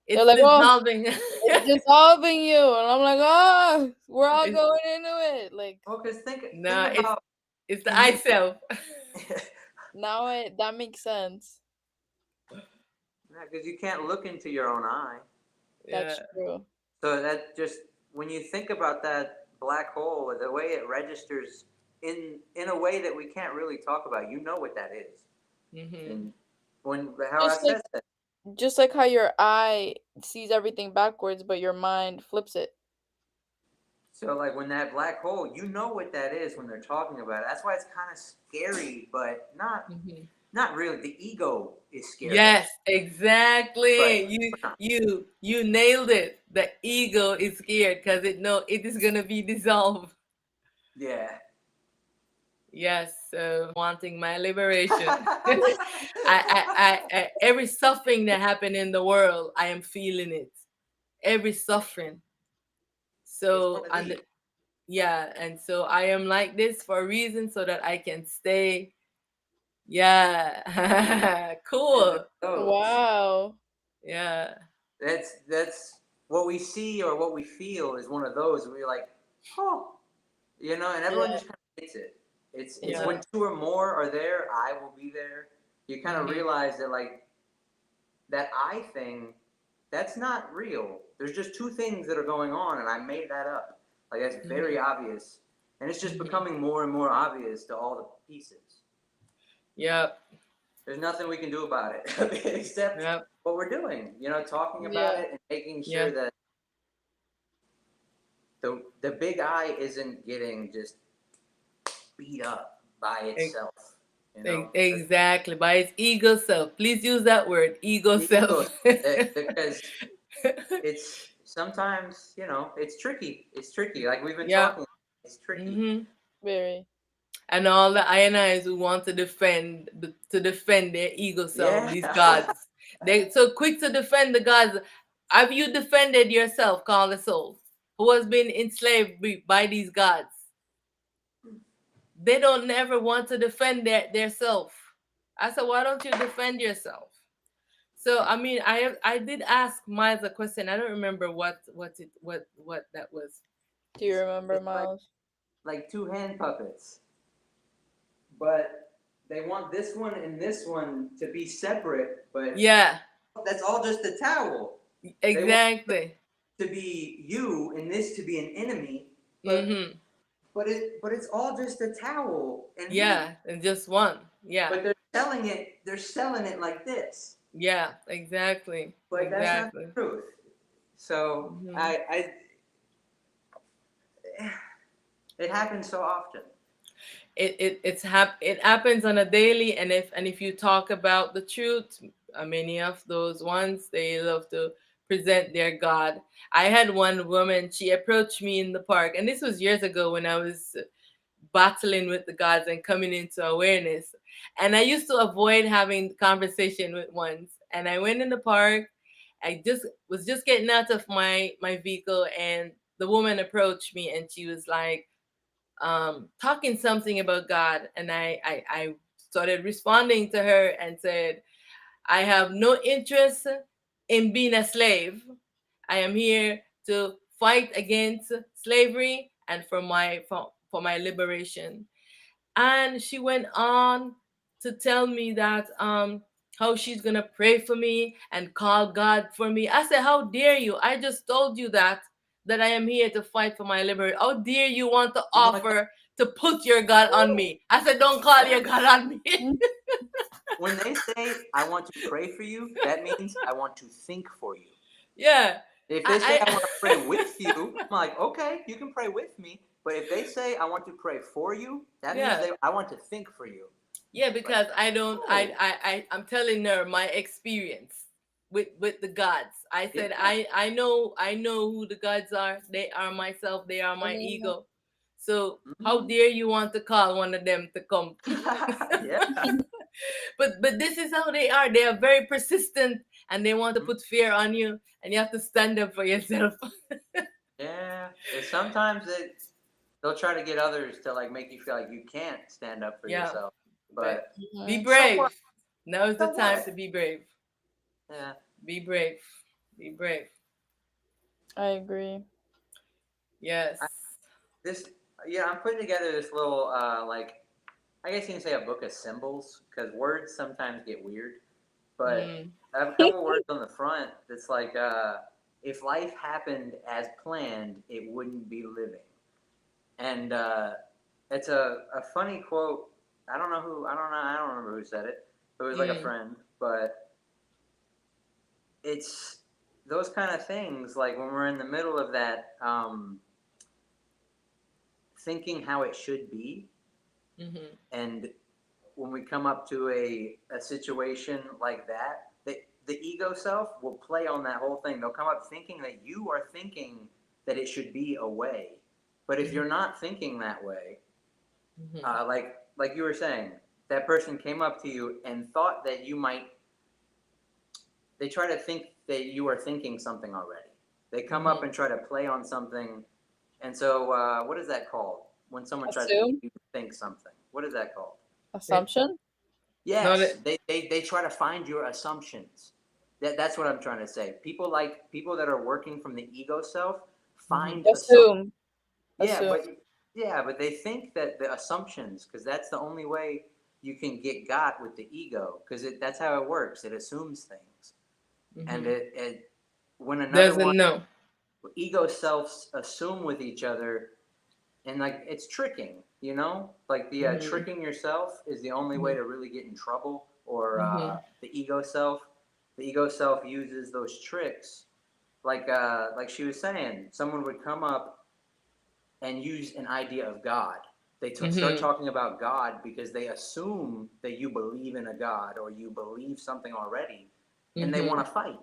They're it's like, "Oh, dissolving. it's dissolving you." And I'm like, "Oh, we're all It's, going into it." Like Well, because think no, it's about it's the when eye you self. now it that makes sense. because you can't look into your own eye. Yeah. That's true. So that just when you think about that black hole, the way it registers in a way that we can't really talk about, you know what that is. Hmm. And when how I Just like said that, just like how your eye sees everything backwards, but your mind flips it. so like when that black hole, you know what that is when they're talking about it. That's why it's kind of scary, but Hmm. not really. The ego is scared of it, Yes, exactly. but You we're not. you you nailed it. The ego is scared because it know it is gonna be dissolved. Yeah. Yes, so wanting my liberation. Every suffering that happened in the world, I am feeling it. Every suffering. It's one So of and these. yeah, and so I am like this for a reason so that I can stay. Yeah. It's one of Cool. those. Wow. Yeah. That's what we see or what we feel is one of those. We're like, oh, and everyone Yeah. just kind of gets it. It's Yeah. when two or more are there, I will be there. You kind of Hmm. realize that like that I thing, that's not real. There's just two things that are going on, and I made that up. Like that's very Hmm. obvious, and it's just Hmm. becoming more and more obvious to all the pieces. Yep. There's nothing we can do about it except Yep. what we're doing. Talking about Yeah. it and making sure Yeah. that the big eye isn't getting just beat up by E- itself. The Exactly. By its ego self. Please use that word, ego ego, self. because it's sometimes it's tricky. It's tricky. Like we've been Yeah. talking. It's tricky. Hmm. Very. And all the INIs who want to defend their ego self, Yeah. these gods. They so quick to defend the gods. Have you defended yourself, call the soul, who has been enslaved by these gods? They don't never want to defend their self. I said, why don't you defend yourself? So I mean, I did ask Miles a question. I don't remember what that was. Do you remember, It's Miles? like two hand puppets, but they want this one and this one to be separate. But Yeah, that's all just a towel. They want exactly. to be you and this to be an enemy, but Mm-hmm. but it's all just a towel and me. Yeah, and just one. Yeah, But they're selling it like this. yeah, exactly, But that's not exactly. the truth. So Hmm. I it happens so often. It happens on a daily, and if you talk about the truth, many of those ones they love to present their God. I had one woman, she approached me in the park, and this was years ago when I was battling with the gods and coming into awareness. And I used to avoid having conversation with ones. And I went in the park. I just was just getting out of my vehicle, and the woman approached me, and she was like talking something about God. And I started responding to her and said, I have no interest in being a slave. I am here to fight against slavery and for my liberation. And she went on to tell me that how she's gonna pray for me and call God for me. I said, how dare you? I just told you that I am here to fight for my liberty. How dare you want to Oh my God. offer to put your God on me? I said, don't call your God on me. When they say I want to pray for you, that means I want to think for you. Yeah. If they say I I want to pray with you, I'm like, okay, you can pray with me. But if they say I want to pray for you, that means yeah. I want to think for you. Yeah, Like, because I don't oh, I'm telling her my experience with the gods. I said yeah. I know who the gods are. They are myself, they are my Mhm. ego. So how Mhm. dare you want to call one of them to come? Yeah. But this is how they are. They are very persistent, and they want to Mhm. put fear on you, and you have to stand up for yourself. Yeah. And sometimes they'll try to get others to like make you feel like you can't stand up for Yeah. yourself. But But be Mhm. so what? brave. Now is the So time what? to be brave. Yeah. Be brave. Be brave. I agree. Yes. I, this yeah, I'm putting together this little like I guess you can say a book of symbols because words sometimes get weird. But Mm. I have a couple words on the front that's like if life happened as planned, it wouldn't be living. And it's a funny quote. I don't remember who said it. It was like a Mm. friend, but it's those kind of things like when we're in the middle of that thinking how it should be, Mm-hmm. and when we come up to a situation like that, the ego self will play on that whole thing. They'll come up thinking that you are thinking that it should be a way. But if you're not thinking that way, Mm-hmm. like you were saying, that person came up to you and thought that you might. They try to think that you are thinking something already. They come up Mm-hmm. and try to play on something. And so, what is that called? When someone tries to get Assume. you to think something, what is that called? Assumption. No, Yes, that. they try to find your assumptions. That's what I'm trying to say. People that are working from the ego self Mm-hmm. find assumptions. Assume. Yeah, Assume. but they think that the assumptions, because that's the only way you can get got with the ego, because that's how it works. It assumes things, and Mm-hmm. it when another one Doesn't know. ego selves assume with each other, and like it's tricking, like the Mm-hmm. tricking yourself is the only way Mm-hmm. to really get in trouble, or Mm-hmm. the ego self uses those tricks, like she was saying, someone would come up and use an idea of God. They start Mm-hmm. talking about God because they assume that you believe in a God or you believe something already, and they Mm-hmm. want to fight.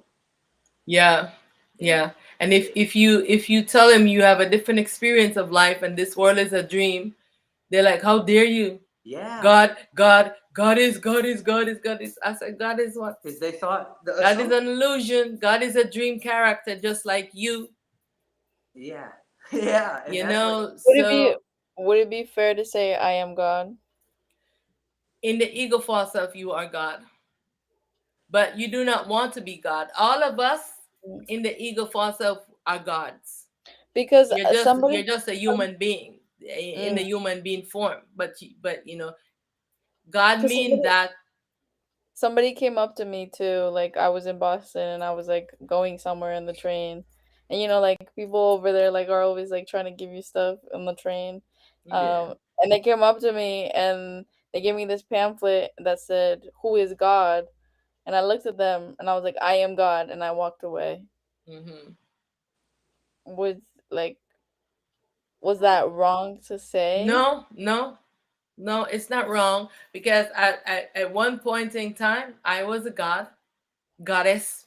Yeah. And Yeah. And if you tell them you have a different experience of life and this world is a dream, they're like, how dare you? yeah, God is. I said, God is what? because they thought the God is assumption. an illusion. God is a dream character, just like you. Yeah, yeah, and You that's what. know. Would it be So would it be fair to say I am God? in the ego false self, you are God, but you do not want to be God. All of us Mm. in the ego false self are gods. Because You're just a human being in the human being form. But God because mean that. somebody came up to me too, like I was in Boston and I was like going somewhere in the train, and like people over there like are always like trying to give you stuff on the train, Mhm. Yeah, and they came up to me and they gave me this pamphlet that said "Who is God?" and I looked at them and I was like, "I am God," and I walked away. Mhm. Was like, was that wrong to say? No, no, no, it's not wrong because at one point in time I was a god, goddess.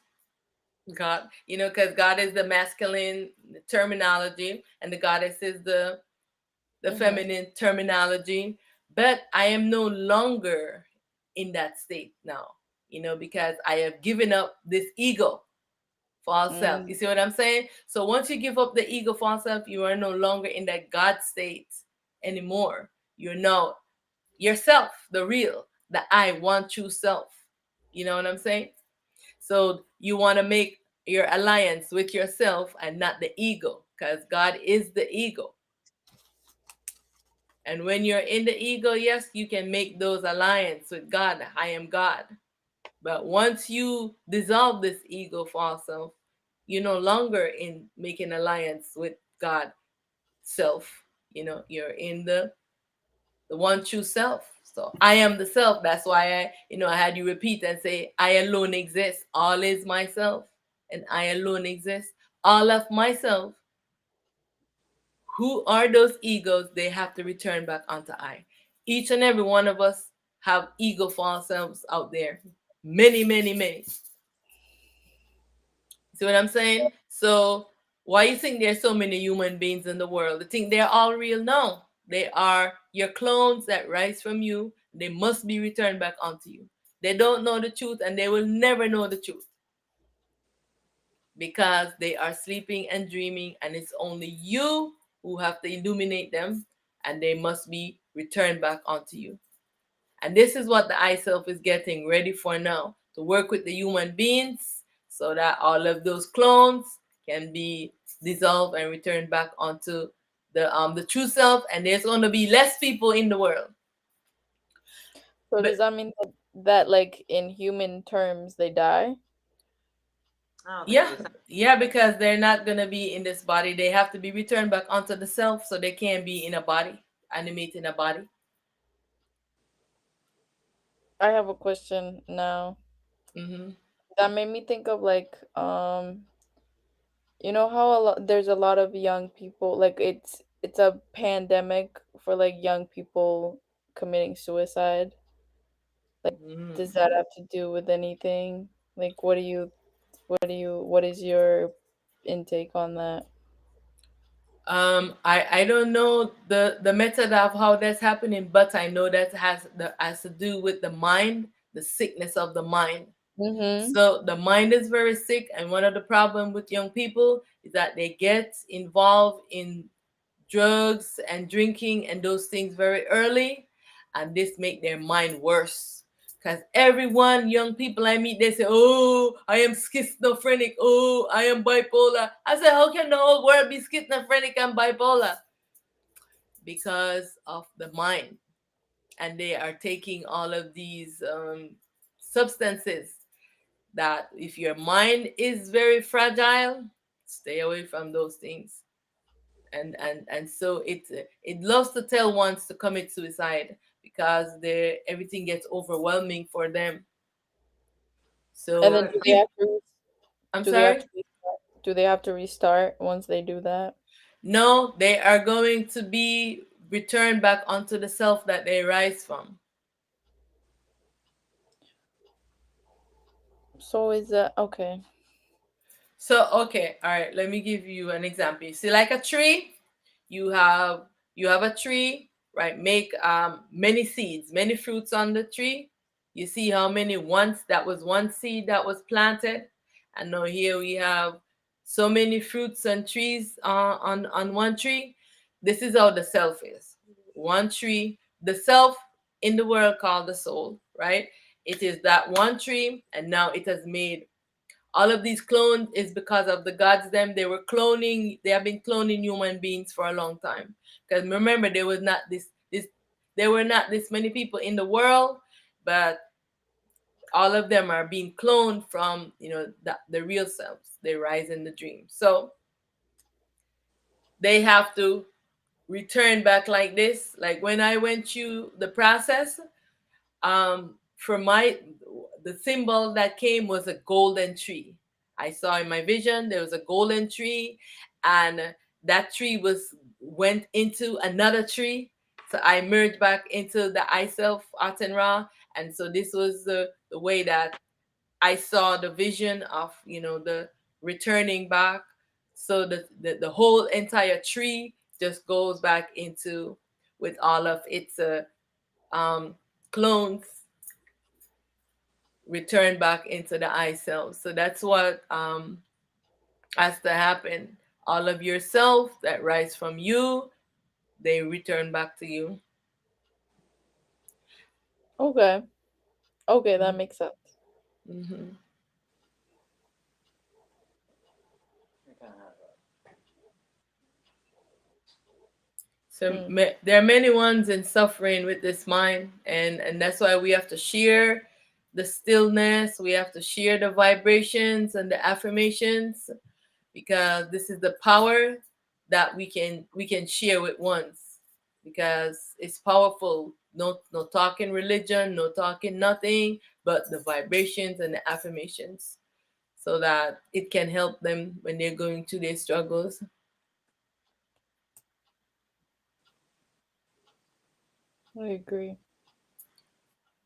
God, because God is the masculine terminology and the goddess is the Mhm. feminine terminology. But I am no longer in that state now, because I have given up this ego, false self. Mm. You see what I'm saying? So once you give up the ego, false self, you are no longer in that God state anymore. You're now yourself, the real, the I want you self. You know what I'm saying? So you want to make your alliance with yourself and not the ego, because God is the ego. And when you're in the ego, yes, you can make those alliance with God. I am God. But once you dissolve this ego false self, you're no longer in making alliance with God self. You're in the one true self. So I am the self. That's why I had you repeat and say, I alone exist. All is myself. And I alone exist. All of myself. Who are those egos? They have to return back onto I. Each and every one of us have ego false selves out there. Many, many, many. See what I'm saying? So why you think there's so many human beings in the world? You think they're all real? No. They are your clones that rise from you. They must be returned back onto you. They don't know the truth and they will never know the truth because they are sleeping and dreaming, and it's only you who have to illuminate them, and they must be returned back onto you. And this is what the I self is getting ready for now, to work with the human beings so that all of those clones can be dissolved and returned back onto the true self, and there's going to be less people in the world. So But does that mean that like in human terms they die? I don't think yeah, so. yeah, because they're not going to be in this body. They have to be returned back onto the self so they can be in a body, animate in a body. I have a question now. Hmm. That made me think of like you know how there's a lot of young people, like it's a pandemic for like young people committing suicide. Like, does Hmm. that have to do with anything? Like, what is your intake on that? I don't know the method of how that's happening, but I know that has to do with the mind, the sickness of the mind. Mm-hmm. So the mind is very sick, and one of the problem with young people is that they get involved in drugs and drinking and those things very early, and this make their mind worse. Because everyone, young people I meet, they say, "Oh, I am schizophrenic. Oh, I am bipolar." I say, "How can the whole world be schizophrenic and bipolar?" Because of the mind, and they are taking all of these substances. That if your mind is very fragile, stay away from those things. And so it loves to tell ones to commit suicide because they everything gets overwhelming for them. I And got then So a I'm do they have sorry. to do they have to restart once they do that? No, they are going to be returned back onto the self that they rise from. So is that okay? So okay, all right, let me give you an example. You see, like a tree, you have you have a tree, right? Make many seeds, many fruits on the tree. You see how many once that was one seed that was planted, and now here we have so many fruits and trees on one tree. This is how the self is. One tree, the self in the world called the soul, right? It is that one tree, and now it has made all of these clones is because of the gods them they have been cloning human beings for a long time, because remember there were not this many people in the world, but all of them are being cloned from the real selves. They rise in the dream, so they have to return back like this. Like when I went through the process, for my the symbol that came was a golden tree. I saw in my vision there was a golden tree, and that tree went into another tree. So I merged back into the I self Aten Ra, and so this was the way that I saw the vision of returning back, so the whole entire tree just goes back into, with all of its um, clones, return back into the eye cells. So that's what has to happen. All of yourself that rise from you, they return back to you. Okay. Okay, that makes sense. Hmm. I kind of have So Hmm. there are many ones in suffering with this mind, and that's why we have to share the stillness. We have to share the vibrations and the affirmations, because this is the power that we can share with ones, because it's powerful. No talking religion, no talking nothing, but the vibrations and the affirmations, so that it can help them when they're going through their struggles. I agree.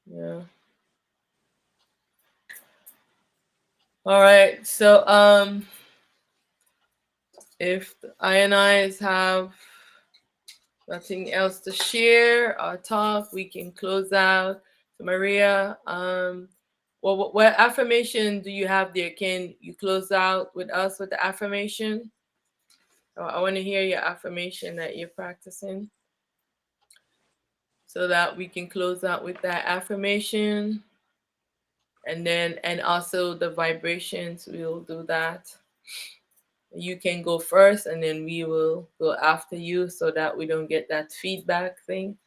Yeah. All right. So if the INIs have nothing else to share or talk, we can close out. So Maria, what affirmation do you have there? Can you close out with us with the affirmation? I want to hear your affirmation that you're practicing, so that we can close out with that affirmation, and also the vibrations. We'll do that. You can go first, and then we will go after you, so that we don't get that feedback thing.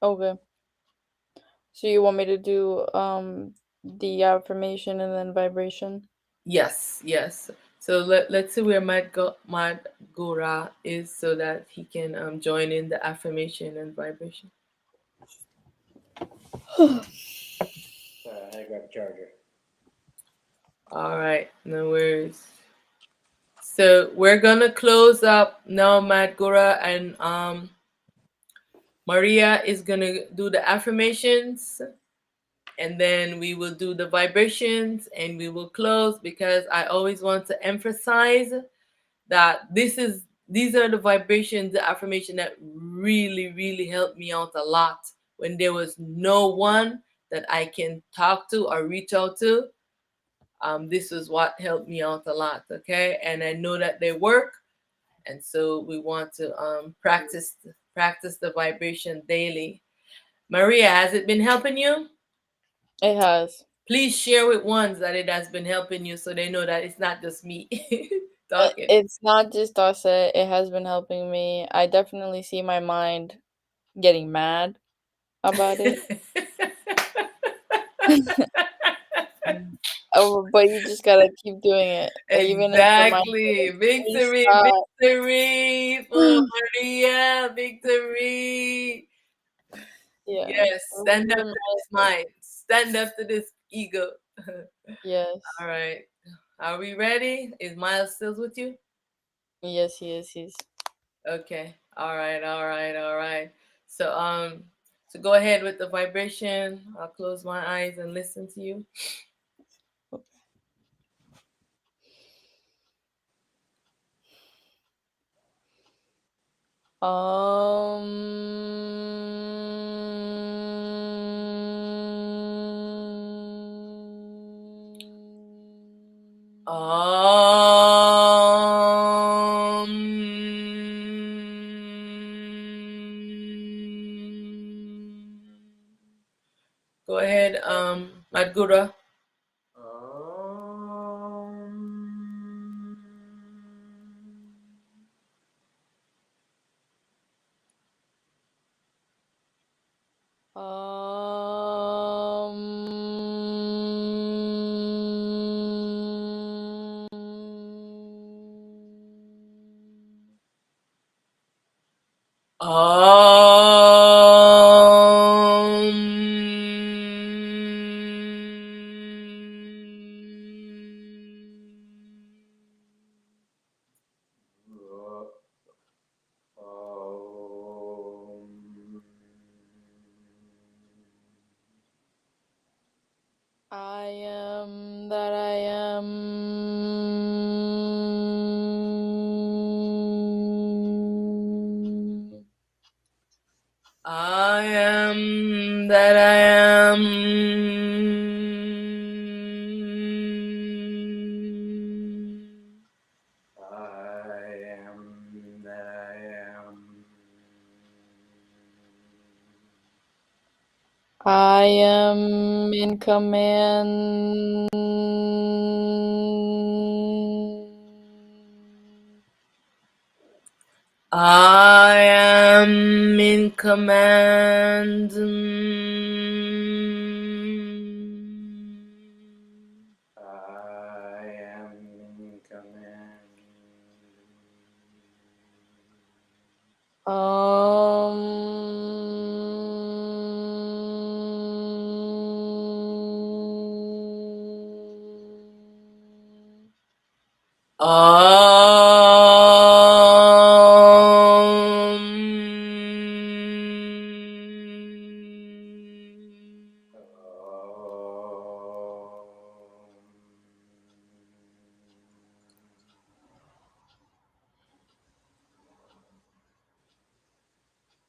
Okay. So you want me to do the affirmation and then vibration? Yes, yes. So let's see where Mad Gora is, so that he can join in the affirmation and vibration. Sorry, I had to grab a charger. All right, no worries. So we're gonna close up now. Mad Gora and Maria is gonna do the affirmations, and then we will do the vibrations, and we will close, because I always want to emphasize that these are the vibrations, the affirmation that really helped me out a lot when there was no one that I can talk to or reach out to. This was what helped me out a lot. Okay, and I know that they work, and so we want to practice the vibration daily. Maria, has it been helping you? It has. Please share with ones that it has been helping you, so they know that it's not just me talking. It's not just Auset. It has been helping me. I definitely see my mind getting mad about it. Oh, but you just gotta keep doing it, even if your mind Exactly. says, "Please Victory, stop." victory for Maria. Victory. Yeah, Yes. Stand up to remind this it. mind. Stand up to this ego. Yes, All right. Are we ready? Is Miles still with you? yes, he is. He's Okay. All right. All right. All right. So so go ahead with the vibration. I'll close my eyes and listen to you. Go ahead, Madgura. Um, um, I am that I am. that I am. I am that I am. I am in command. I am in command. I am in command.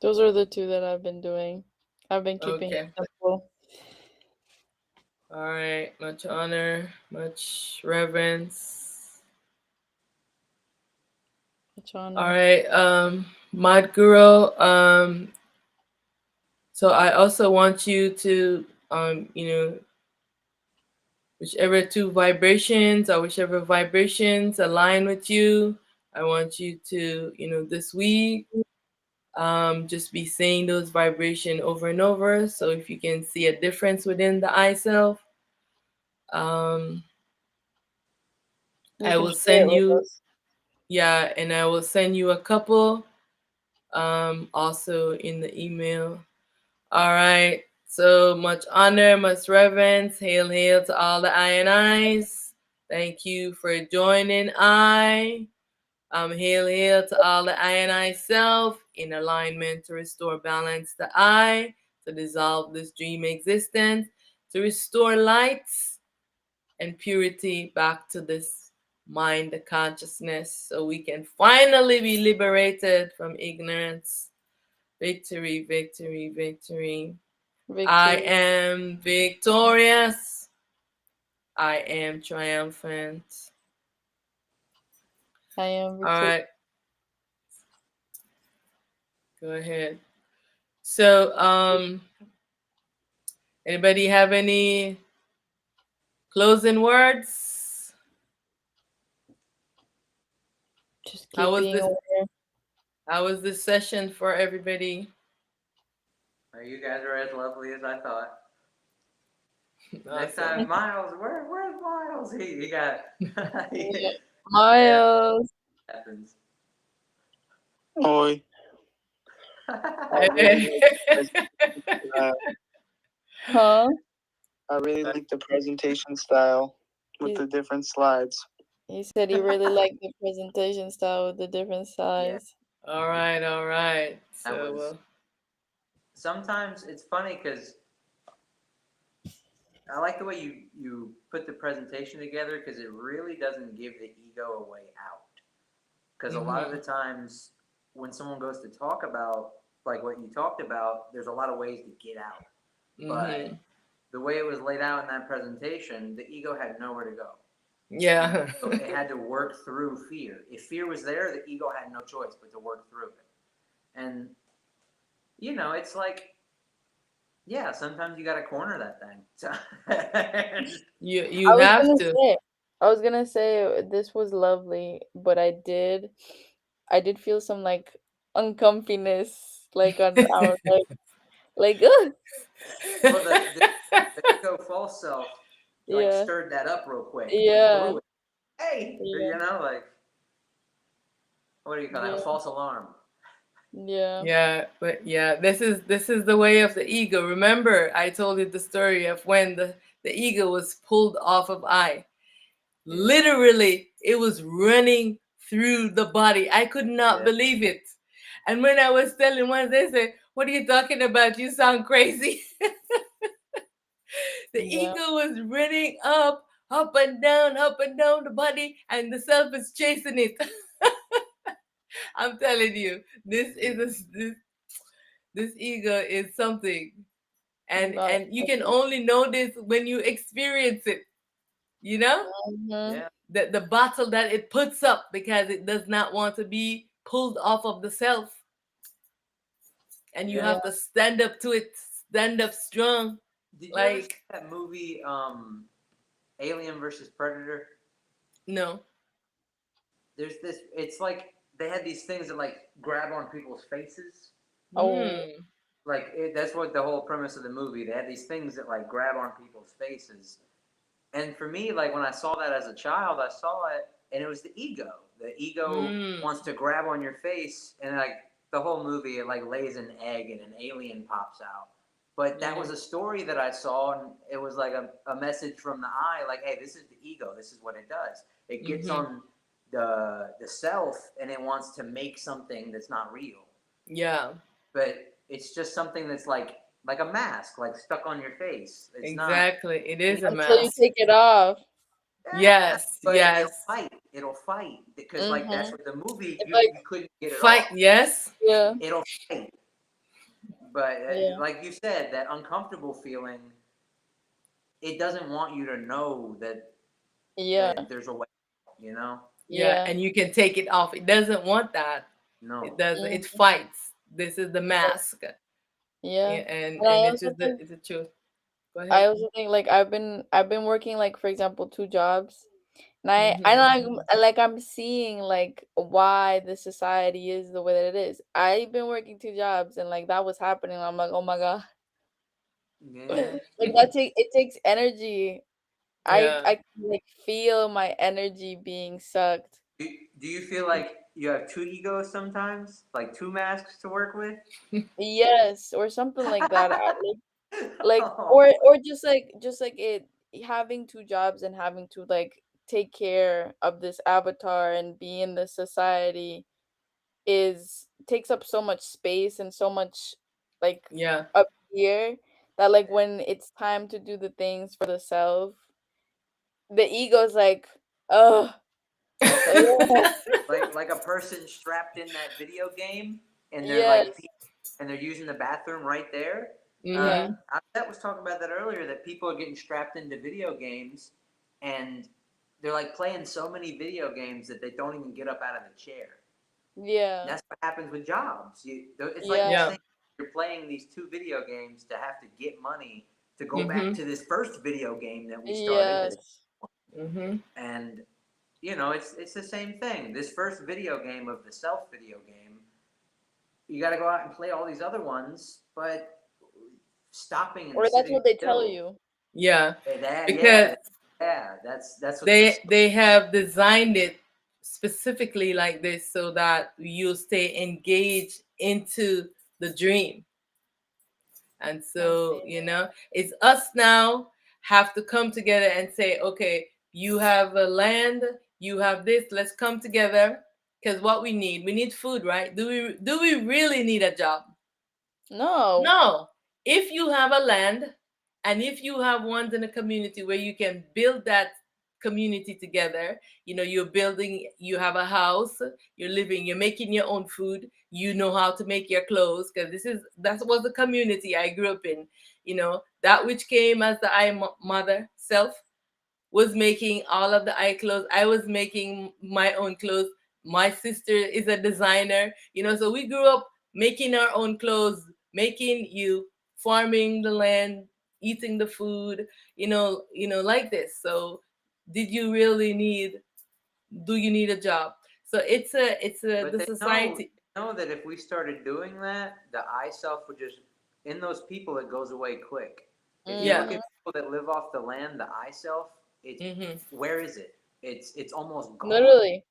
Those are the two that I've been doing. I've been keeping it Okay. simple. All right. Much honor, much reverence. Much All honor. right. Madguro. So I also want you to, whichever two vibrations or whichever vibrations align with you, I want you to, this week, just be saying those vibrations over and over. So if you can see a difference within the I self, um, You I can will share it send with you, us. yeah, and I will send you a couple, also in the email. All right. So much honor, much reverence. Hail, hail to all the I and I's. Thank you for joining I. Hail, hail to all the I and I self in alignment to restore balance to I, to dissolve this dream existence, to restore lights and purity back to this mind consciousness so we can finally be liberated from ignorance. Victory, victory, victory. I Victory. am victorious. I am triumphant. I am All victorious. right, go ahead. So, anybody have any closing words? Just How keep was being this? aware. How was this session for everybody? You guys are as lovely as I thought. Next Awesome. time, Miles, where's Miles? He got Yeah. yeah, Miles. happens. Oi, I really Hey. like the presentation style. Huh? I really like the presentation style with He, the different slides. he said he really liked the presentation style with the different Yeah, size. All right, all right. that So, was. Sometimes it's funny because I like the way you put the presentation together because it really doesn't give the ego a way out. Because a lot of the times when someone goes to talk about like what you talked about, there's a lot of ways to get out. But the way it was laid out in that presentation, the ego had nowhere to go. yeah. So it had to work through fear. If fear was there, the ego had no choice but to work through it. And it's like, yeah, sometimes you got to corner that thing. So You have to. I was gonna say this was lovely, but I did feel some like uncomfiness, like on our like ugh. well, the ego false self like Yeah, stirred that up real quick and yeah, threw it. Hey, yeah, like what do you call that? A yeah, false alarm. yeah, Yeah, but yeah, this is the way of the ego. Remember, I told you the story of when the ego was pulled off of I. Yeah. Literally, it was running through the body. I could not Yeah. believe it. And when I was telling one, they said, "What are you talking about? You sound crazy." The yeah, ego was running up and down the body, and the self is chasing it. I'm telling you, this ego is something. Not and you can only know this when you experience it, you know, Mhm. Yeah. the battle that it puts up because it does not want to be pulled off of the self, and you Yeah. Yeah. have to stand up to it, stand up strong. Did you ever see Like, that movie, Alien versus Predator? no. There's this. It's like they had these things that like grab on people's faces. Oh. Hmm. That's what the whole premise of the movie. They had these things that like grab on people's faces. And for me, like when I saw that as a child, I saw it, and it was the ego. The ego Hmm. wants to grab on your face, and like the whole movie, it like lays an egg, and an alien pops out. But that Yeah. was a story that I saw, and it was like a message from the eye, like, hey, this is the ego. This is what it does. It gets Mm-hmm. on the self, and it wants to make something that's not real. Yeah. But it's just something that's like a mask, like stuck on your face. It's not. Exactly. It is a Until you mask. take it off. Yeah, Yes. but it'll Yes. fight. It'll fight because like that's Mhm. what the movie It's you like, couldn't get it Fight. off. Yes. yeah, It'll fight, but yeah, like you said, that uncomfortable feeling, it doesn't want you to know yeah, that there's a way. You know? Yeah. yeah. And you can take it off. It doesn't want that. It No. doesn't. It Mhm. fights. This is the mask. Yeah. Yeah. And And I it also is think the truth. Go I ahead. also think like I've been working like for example 2 jobs. And I Mm-hmm. know I'm seeing like why the society is the way that it is. I've been working 2 jobs and like that was happening. I'm like, oh my God. Yeah. Like it takes energy. Yeah. I can like feel my energy being sucked. Do you feel like you have two egos sometimes, like two masks to work with? Yes, or something like that. Like Oh, or just like it having 2 jobs and having to like take care of this avatar and be in this society is takes up so much space and so much like Yeah. up here that like when it's time to do the things for the self, the ego's like, oh, like like a person strapped in that video game, and they're like, yes, and they're using the bathroom right there. yeah, Mm-hmm. That was talking about that earlier. That people are getting strapped into video games, and they're like playing so many video games that they don't even get up out of the chair. And yeah, that's what happens with jobs. It's like yeah, this Yeah. thing. You're playing these two video games to have to get money to go back Mm-hmm. to this first video game that we started. yes. Mm-hmm. And it's the same thing. This first video game of the self video game, you got to go out and play all these other ones, but stopping and Or that's sitting what they tell still. you. Yeah. That Because yeah, that's what this. they have designed it specifically like this so that you stay engaged into the dream. And I so, see. it's us now have to come together and say, okay, you have a land, you have this, let's come together. Because what we need food, right? Do we really need a job? No. No. If you have a land and if you have ones in a community where you can build that community together, you're building, you have a house, you're living, you're making your own food, you know how to make your clothes, because that was the community I grew up in. That which came as the mother self was making all of the eye clothes. I was making my own clothes. My sister is a designer, so we grew up making our own clothes, making farming the land, eating the food, like this. So did you really do you need a job? So it's But the they society. know that if we started doing that, the I self would just in those people it goes away quick. If you Yeah. look Mhm. at people that live off the land, the I self, it's Mm-hmm. where is it? It's almost gone. Literally.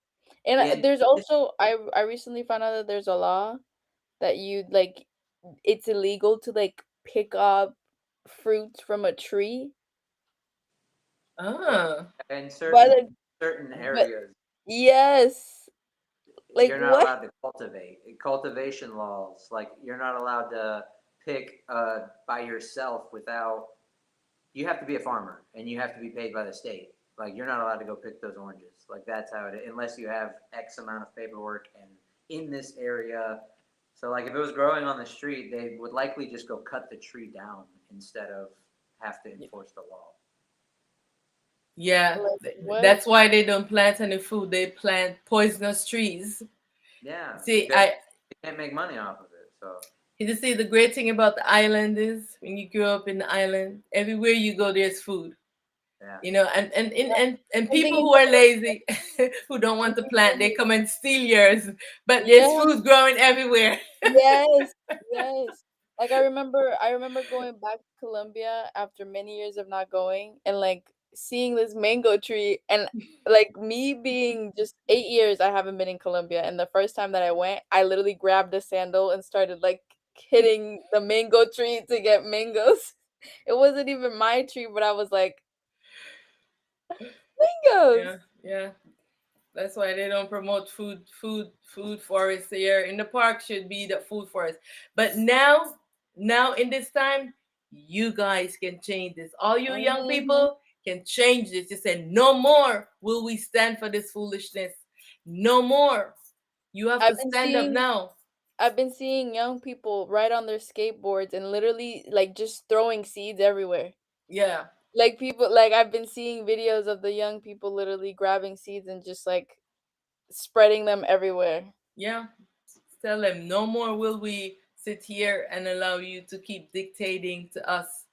And And there's also I recently found out that there's a law that you like it's illegal to like pick up fruits from a tree. Ah. in But like, certain but areas, yes. Like you're not what? allowed to cultivate. Cultivation laws, like you're not allowed to pick by yourself without. You have to be a farmer and you have to be paid by the state. Like you're not allowed to go pick those oranges. Like that's how it is, unless you have X amount of paperwork and in this area. So like if it was growing on the street, they would likely just go cut the tree down instead of have to enforce the law. Yeah, Like what? that's why they don't plant any food. They plant poisonous trees. Yeah, See, because they can't make money off of it. So you see, the great thing about the island is when you grow up in the island, everywhere you go, there's food. yeah, And I'm people thinking who are lazy, who don't want to plant, they come and steal yours. But there's yeah. food growing everywhere. Yes, yes. Like I remember going back to Colombia after many years of not going and like seeing this mango tree and like me being just 8 years I haven't been in Colombia and the first time that I went, I literally grabbed a sandal and started like hitting the mango tree to get mangoes. It wasn't even my tree, but I was like, Yeah, mangoes. yeah. That's why they don't promote food forests here. In the park should be the food forest. But now in this time, you guys can change this. All you young Mhm. people can change this. You say, no more will we stand for this foolishness. No more. You have I've to been stand up seeing now. I've been seeing young people ride on their skateboards and literally like just throwing seeds everywhere. Yeah. Like people like I've been seeing videos of the young people literally grabbing seeds and just like spreading them everywhere. Yeah. Tell them no more will we sit here and allow you to keep dictating to us,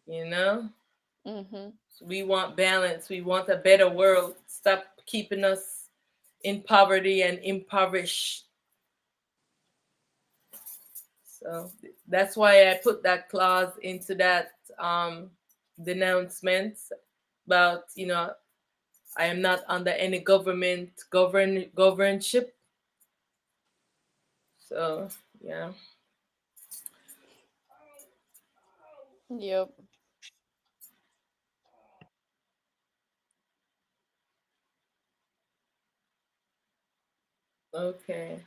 you know? Mhm. We want balance. We want a better world. Stop keeping us in poverty and impoverished. So that's why I put that clause into that denouncement about, I am not under any government governship. So yeah. Yep. Okay.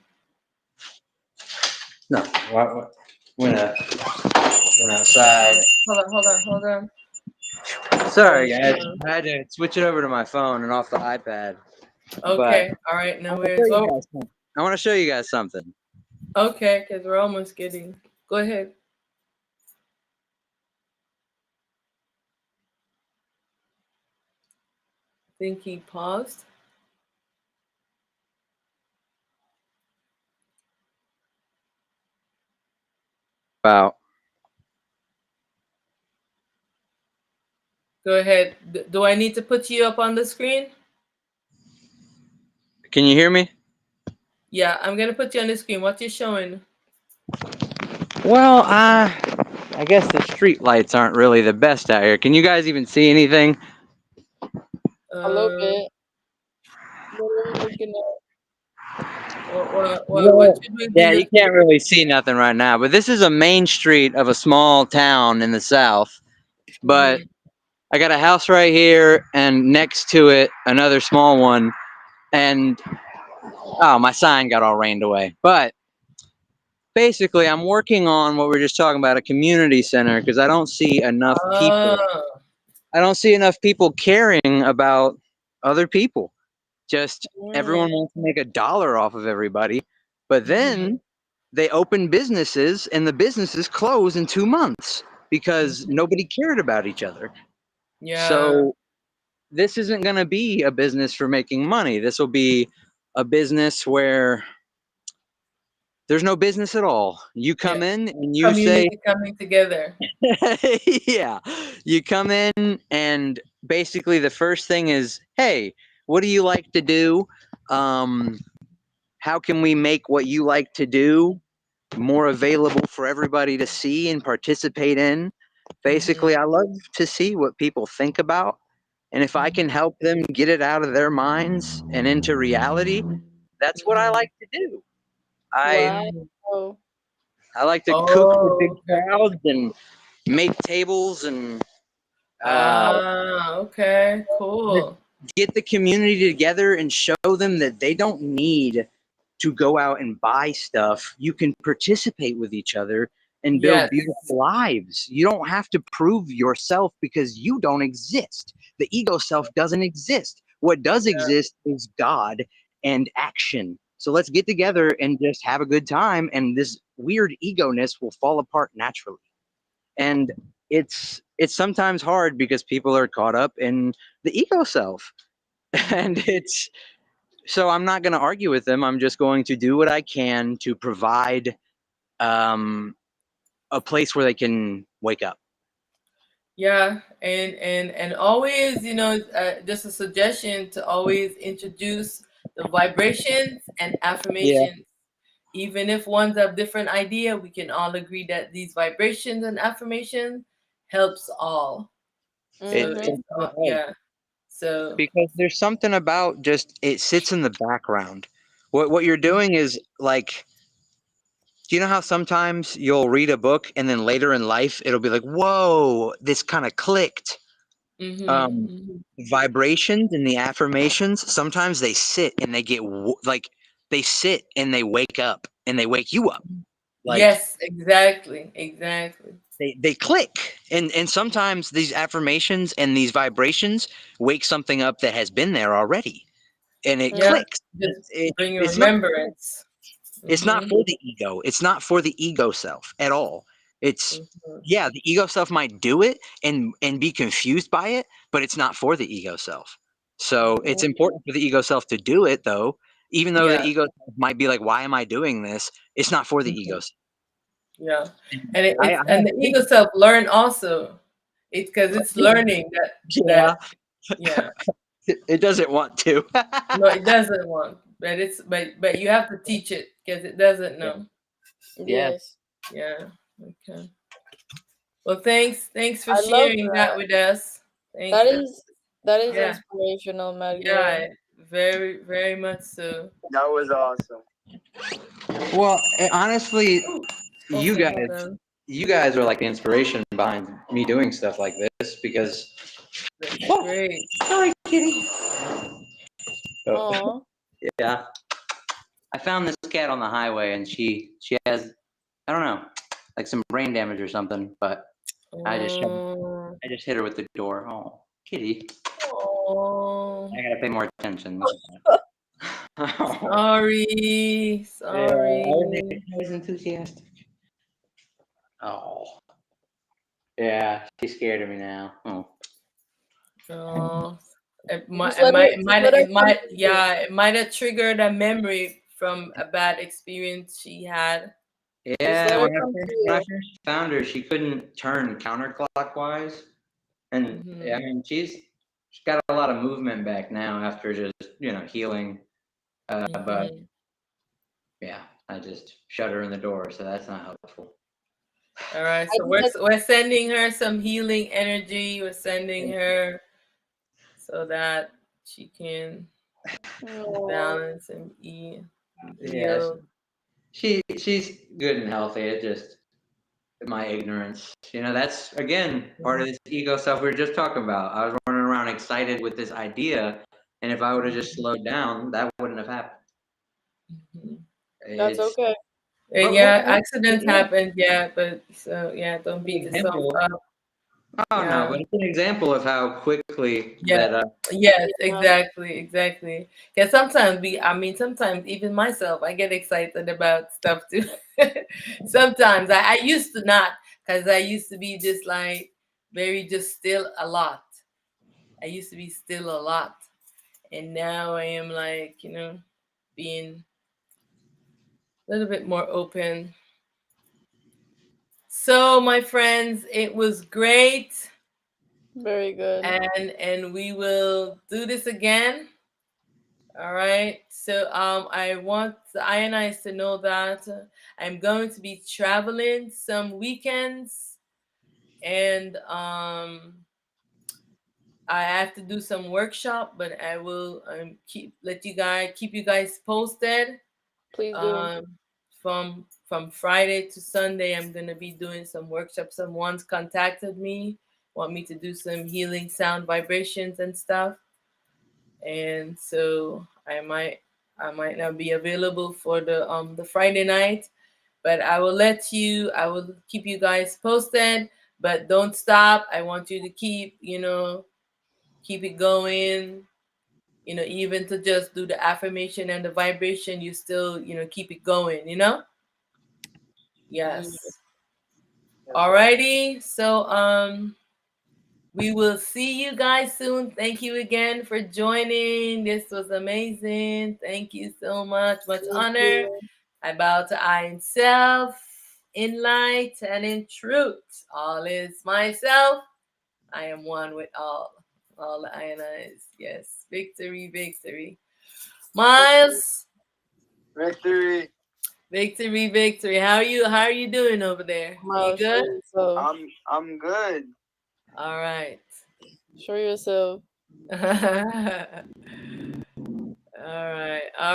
no, went out, went All outside. right. Hold on. Sorry, Hold guys. on. I had to switch it over to my phone and off the iPad. But Okay. All right. I No want to show worries. you Well, guys something. I want to show you guys something. okay, because we're almost getting. Go ahead. Think he paused. About. Go ahead. Do I need to put you up on the screen? Can you hear me? Yeah, I'm gonna put you on the screen. What you showing? Well, I guess the street lights aren't really the best out here. Can you guys even see anything? A little Um, bit. Literally looking at what should we be Yeah, you looking? can't really see nothing right now, but this is a main street of a small town in the south. But Mm-hmm. I got a house right here, and next to it, another small one. And oh, my sign got all rained away. But basically, I'm working on what we are just talking about, a community center, because I don't see enough people. Oh. I don't see enough people caring about other people. Just everyone Mm. wants to make a dollar off of everybody. But Mm-hmm. then they open businesses and the businesses close in 2 months because Mm-hmm. nobody cared about each other. Yeah. So this isn't going to be a business for making money. This will be a business where there's no business at all. You Yeah. come in and you say, Community coming together. yeah, you come in and basically the first thing is, hey, what do you like to do? Um, how can we make what you like to do more available for everybody to see and participate in? Mm-hmm. Basically, I love to see what people think about. And if I can help them get it out of their minds and into reality, that's what I Mm-hmm. like to do. I wow. Mm-hmm. I like to cook for big Oh, okay. crowds and make tables and uh, Okay. just Cool. get the community together and show them that they don't need to go out and buy stuff. You can participate with each other and build Yes. beautiful lives. You don't have to prove yourself because you don't exist. The ego self doesn't exist. What does Yeah. exist is God and action. So let's get together and just have a good time, and this weird ego-ness will fall apart naturally. And it's sometimes hard because people are caught up in the ego self. And it's so I'm not going to argue with them. I'm just going to do what I can to provide um, a place where they can wake up. Yeah, and always, just a suggestion to always introduce the vibrations and Yeah. affirmations. Even if one's a different idea, we can all agree that these vibrations and affirmations helps all. So It, Mm-hmm. it's it does. yeah. So Because there's something about just it sits in the background. What you're doing is like, do you know how sometimes you'll read a book and then later in life it'll be like, whoa, this kind of clicked. mm-hmm, Um, mm-hmm. Vibrations and the affirmations, sometimes they sit and they get like they sit and they wake up and they wake you up. Like Yes, exactly, exactly. they click. And sometimes these affirmations and these vibrations wake something up that has been there already. And it Yeah, Mm-hmm. clicks. just bring a It's not remembrance. it's not Mm-hmm, for the ego. It's not for the ego self at all. It's mm-hmm. yeah, the ego self might do it and be confused by it, but it's not for the ego self. So it's important for the ego self to do it though, even though the Yeah, ego self might be like, why am I doing this? It's not for the ego mhm, self. yeah, And and I it's and have the ego self learn also. It's because it's learning that yeah, yeah. it doesn't want to. No, it doesn't want, but but you have to teach it because it doesn't Yeah. know. Yes. Yes. Yeah. Okay. Well, thanks for I love sharing that. that with us. Thanks. That is Yeah, inspirational, Magdalene. yeah, very very much so. That was awesome. Well, honestly, Oh, you okay, guys, hold on. You guys are like the inspiration behind me doing stuff like this because That's oh, great. sorry, kitty. Oh, Oh. yeah, I found this cat on the highway and she has I don't know like some brain damage or something, but I just Oh, I just hit her with the door. Oh, kitty, oh, I gotta pay more attention. Look at that. Oh, sorry, yeah, sorry. I was enthusiastic. Oh, yeah, she's scared of me now. Oh, Oh, Just let her come to you. yeah, it might have triggered a memory from a bad experience she had. Just yeah. let her When I come to first when I you. first found her, she couldn't turn counterclockwise, and yeah, I Hmm. mean she's got a lot of movement back now after just healing. But Hmm. yeah, I just shut her in the door, so that's not helpful. All right, I so did that. we're sending her some healing energy. We're sending her so that she can be Oh, balanced and be Yeah, healed. she's good and healthy. It just my ignorance. That's again part of this ego stuff we were just talking about. I was running around excited with this idea, and if I would have just slowed down, that wouldn't have happened. Mhm. that's It's okay. And but yeah, what accidents happen. Yeah, but so yeah, don't an beat yourself example. up. Oh no, Yeah. but it's an example of how quickly Yeah. that Yes, Yeah. exactly, exactly. Because sometimes I mean, sometimes even myself, I get excited about stuff too. Sometimes I used to not, because I used to be just like very just still a lot. I used to be still a lot, and now I am like being a little bit more open. So, my friends, it was great, Very good. and we will do this again. All right. So I want the INIs to know that I'm going to be traveling some weekends, and I have to do some workshop, but I will keep you guys posted. Please do. Um, from Friday to Sunday, I'm gonna be doing some workshops. Someone's contacted me, want me to do some healing sound vibrations and stuff, and so I might not be available for the Friday night, but I will keep you guys posted. But don't stop. I want you to keep it going. even to just do the affirmation and the vibration, you still, keep it going. Yes. Alrighty. So we will see you guys soon. Thank you again for joining. This was amazing. Thank you so much. Much Thank honor. you. I bow to I in self, in light, and in truth. All is myself. I am one with all. All the I and I's. Yes. Victory, victory. Miles. Victory. Victory, victory. How are you doing over there? You Wow, show good? yourself. I'm good. All right. Show yourself. All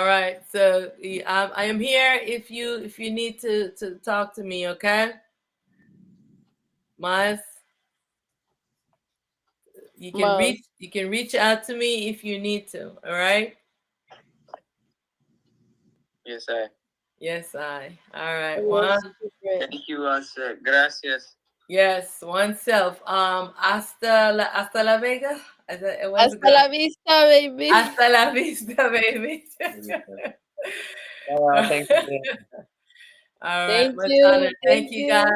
right. So I am here if you need to talk to me, okay? Miles, you can Miles. reach out to me if you need to. All right. Yes, I. Yes, I. All right. Everyone's One. secret. Thank you, gracias. Yes, oneself. Hasta la Vega. What's it Hasta good? la vista, baby. Hasta la vista, baby. Thanks again. All right. Thank Much honor. you. Thank Thank you, you. guys.